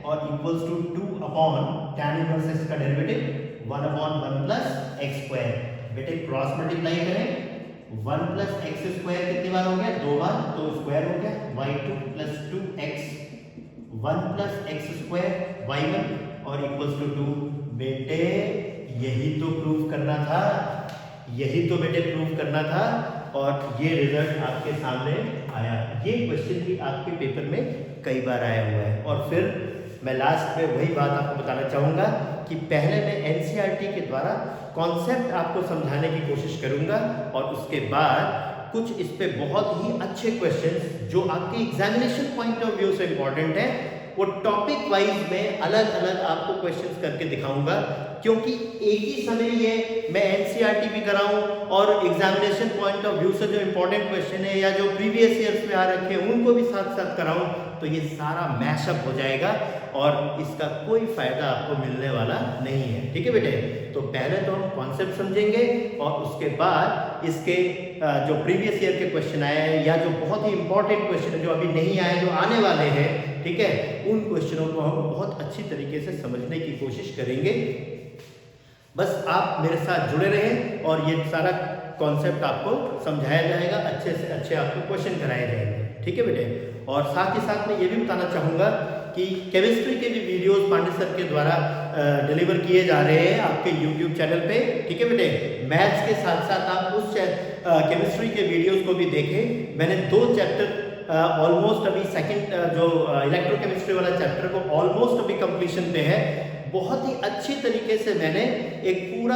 और equals to 2 upon tan inverse x का डेरिवेटिव 1/1 प्लस x स्क्वायर। बेटे क्रॉस मल्टीप्लाई करें, 1 प्लस x स्क्वायर कितनी बार हो गया? 2 बार, तो स्क्वायर हो गया y2 plus 2x 1 plus x square y1 और इक्वल्स टू 2। बेटे यही तो प्रूफ करना था, यही तो बेटे प्रूफ करना था और ये रिजल्ट आपके सामने आया। ये क्वेश्चन भी आपके पेपर में कई बार आया हुआ है। और फिर मैं लास्ट में वही बात आपको बताना चाहूँगा कि पहले मैं एनसीईआरटी के द्वारा कॉन्सेप्ट आपको समझाने की कोशिश करूँगा और उसके बाद कुछ इस पे बहुत ही अच्छे क्वेश्चंस जो आपके एग्जामिनेशन पॉइंट ऑफ व्यू से इंपॉर्टेंट है, वो टॉपिक वाइज में अलग अलग आपको क्वेश्चंस करके दिखाऊंगा, क्योंकि एक ही समय ये मैं एनसीईआरटी भी कराऊं और एग्जामिनेशन पॉइंट ऑफ व्यू से जो इंपॉर्टेंट क्वेश्चन है या जो प्रीवियस ईयर्स में आ रखे हैं उनको भी साथ साथ कराऊं, तो ये सारा मैशअप हो जाएगा और इसका कोई फायदा आपको मिलने वाला नहीं है। ठीक है बेटे, तो पहले तो हम कॉन्सेप्ट समझेंगे और उसके बाद इसके जो प्रीवियस ईयर के क्वेश्चन आए हैं या जो बहुत ही इंपॉर्टेंट क्वेश्चन है जो अभी नहीं आए, जो आने वाले हैं, ठीक है, उन क्वेश्चनों को हम बहुत अच्छी तरीके से समझने की कोशिश करेंगे। बस आप मेरे साथ जुड़े रहें और ये सारा कॉन्सेप्ट आपको समझाया जाएगा, अच्छे से अच्छे आपको क्वेश्चन कराए जाएंगे। ठीक है बेटे, और साथ ही साथ मैं ये भी बताना चाहूँगा कि केमिस्ट्री के भी वीडियोस पांडे सर के द्वारा डिलीवर किए जा रहे हैं आपके यूट्यूब चैनल पे। ठीक है बेटे, मैथ्स के साथ साथ आप उस केमिस्ट्री के वीडियोस को भी देखें। मैंने 2 चैप्टर ऑलमोस्ट अभी सेकंड जो इलेक्ट्रोकेमिस्ट्री वाला चैप्टर को ऑलमोस्ट अभी कंप्लीशन पे है। बहुत ही अच्छी तरीके से मैंने एक पूरा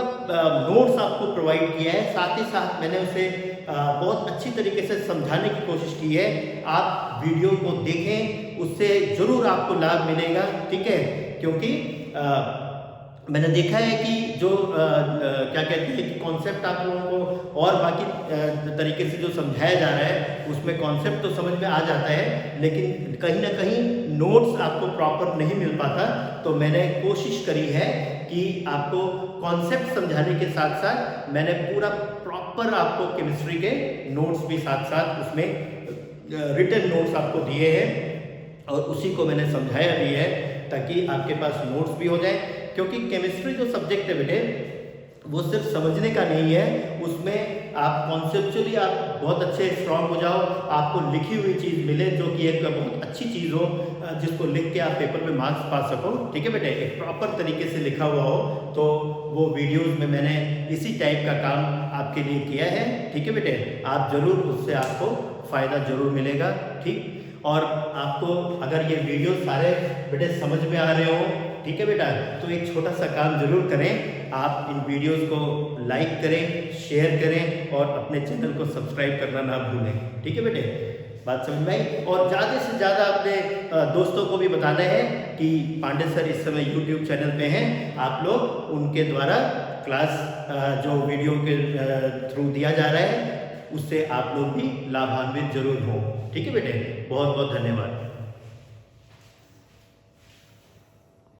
नोट्स आपको प्रोवाइड किया है, साथ ही साथ मैंने उसे बहुत अच्छी तरीके से समझाने की कोशिश की है। आप वीडियो को देखें, उससे ज़रूर आपको लाभ मिलेगा। ठीक है, क्योंकि मैंने देखा है कि जो क्या कहते हैं कि कॉन्सेप्ट आप लोगों को और बाकी तरीके से जो समझाया जा रहा है उसमें कॉन्सेप्ट तो समझ में आ जाता है, लेकिन कहीं ना कहीं नोट्स आपको प्रॉपर नहीं मिल पाता। तो मैंने कोशिश करी है कि आपको कॉन्सेप्ट समझाने के साथ साथ मैंने पूरा प्रॉपर आपको केमिस्ट्री के नोट्स भी साथ साथ उसमें रिटन नोट्स आपको दिए हैं और उसी को मैंने समझाया भी है ताकि आपके पास नोट्स भी हो जाए। क्योंकि केमिस्ट्री जो सब्जेक्ट है बेटे वो सिर्फ समझने का नहीं है, उसमें आप कॉन्सेप्चुअली आप बहुत अच्छे स्ट्रॉन्ग हो जाओ, आपको लिखी हुई चीज़ मिले जो कि एक बहुत अच्छी चीज़ हो जिसको लिख के आप पेपर में मार्क्स पा सको। ठीक है बेटे, एक प्रॉपर तरीके से लिखा हुआ हो, तो वो वीडियोस में मैंने इसी टाइप का काम आपके लिए किया है। ठीक है बेटे, आप ज़रूर उससे आपको फ़ायदा ज़रूर मिलेगा। ठीक, और आपको अगर ये वीडियो सारे बेटे समझ में आ रहे हो, ठीक है बेटा, तो एक छोटा सा काम जरूर करें, आप इन वीडियोस को लाइक करें, शेयर करें और अपने चैनल को सब्सक्राइब करना ना भूलें। ठीक है बेटे, बात समझ में आई। और ज़्यादा से ज़्यादा अपने दोस्तों को भी बताना है कि पांडे सर इस समय यूट्यूब चैनल पे हैं, आप लोग उनके द्वारा क्लास जो वीडियो के थ्रू दिया जा रहा है उससे आप लोग भी लाभान्वित जरूर हों। ठीक है बेटे, बहुत बहुत धन्यवाद।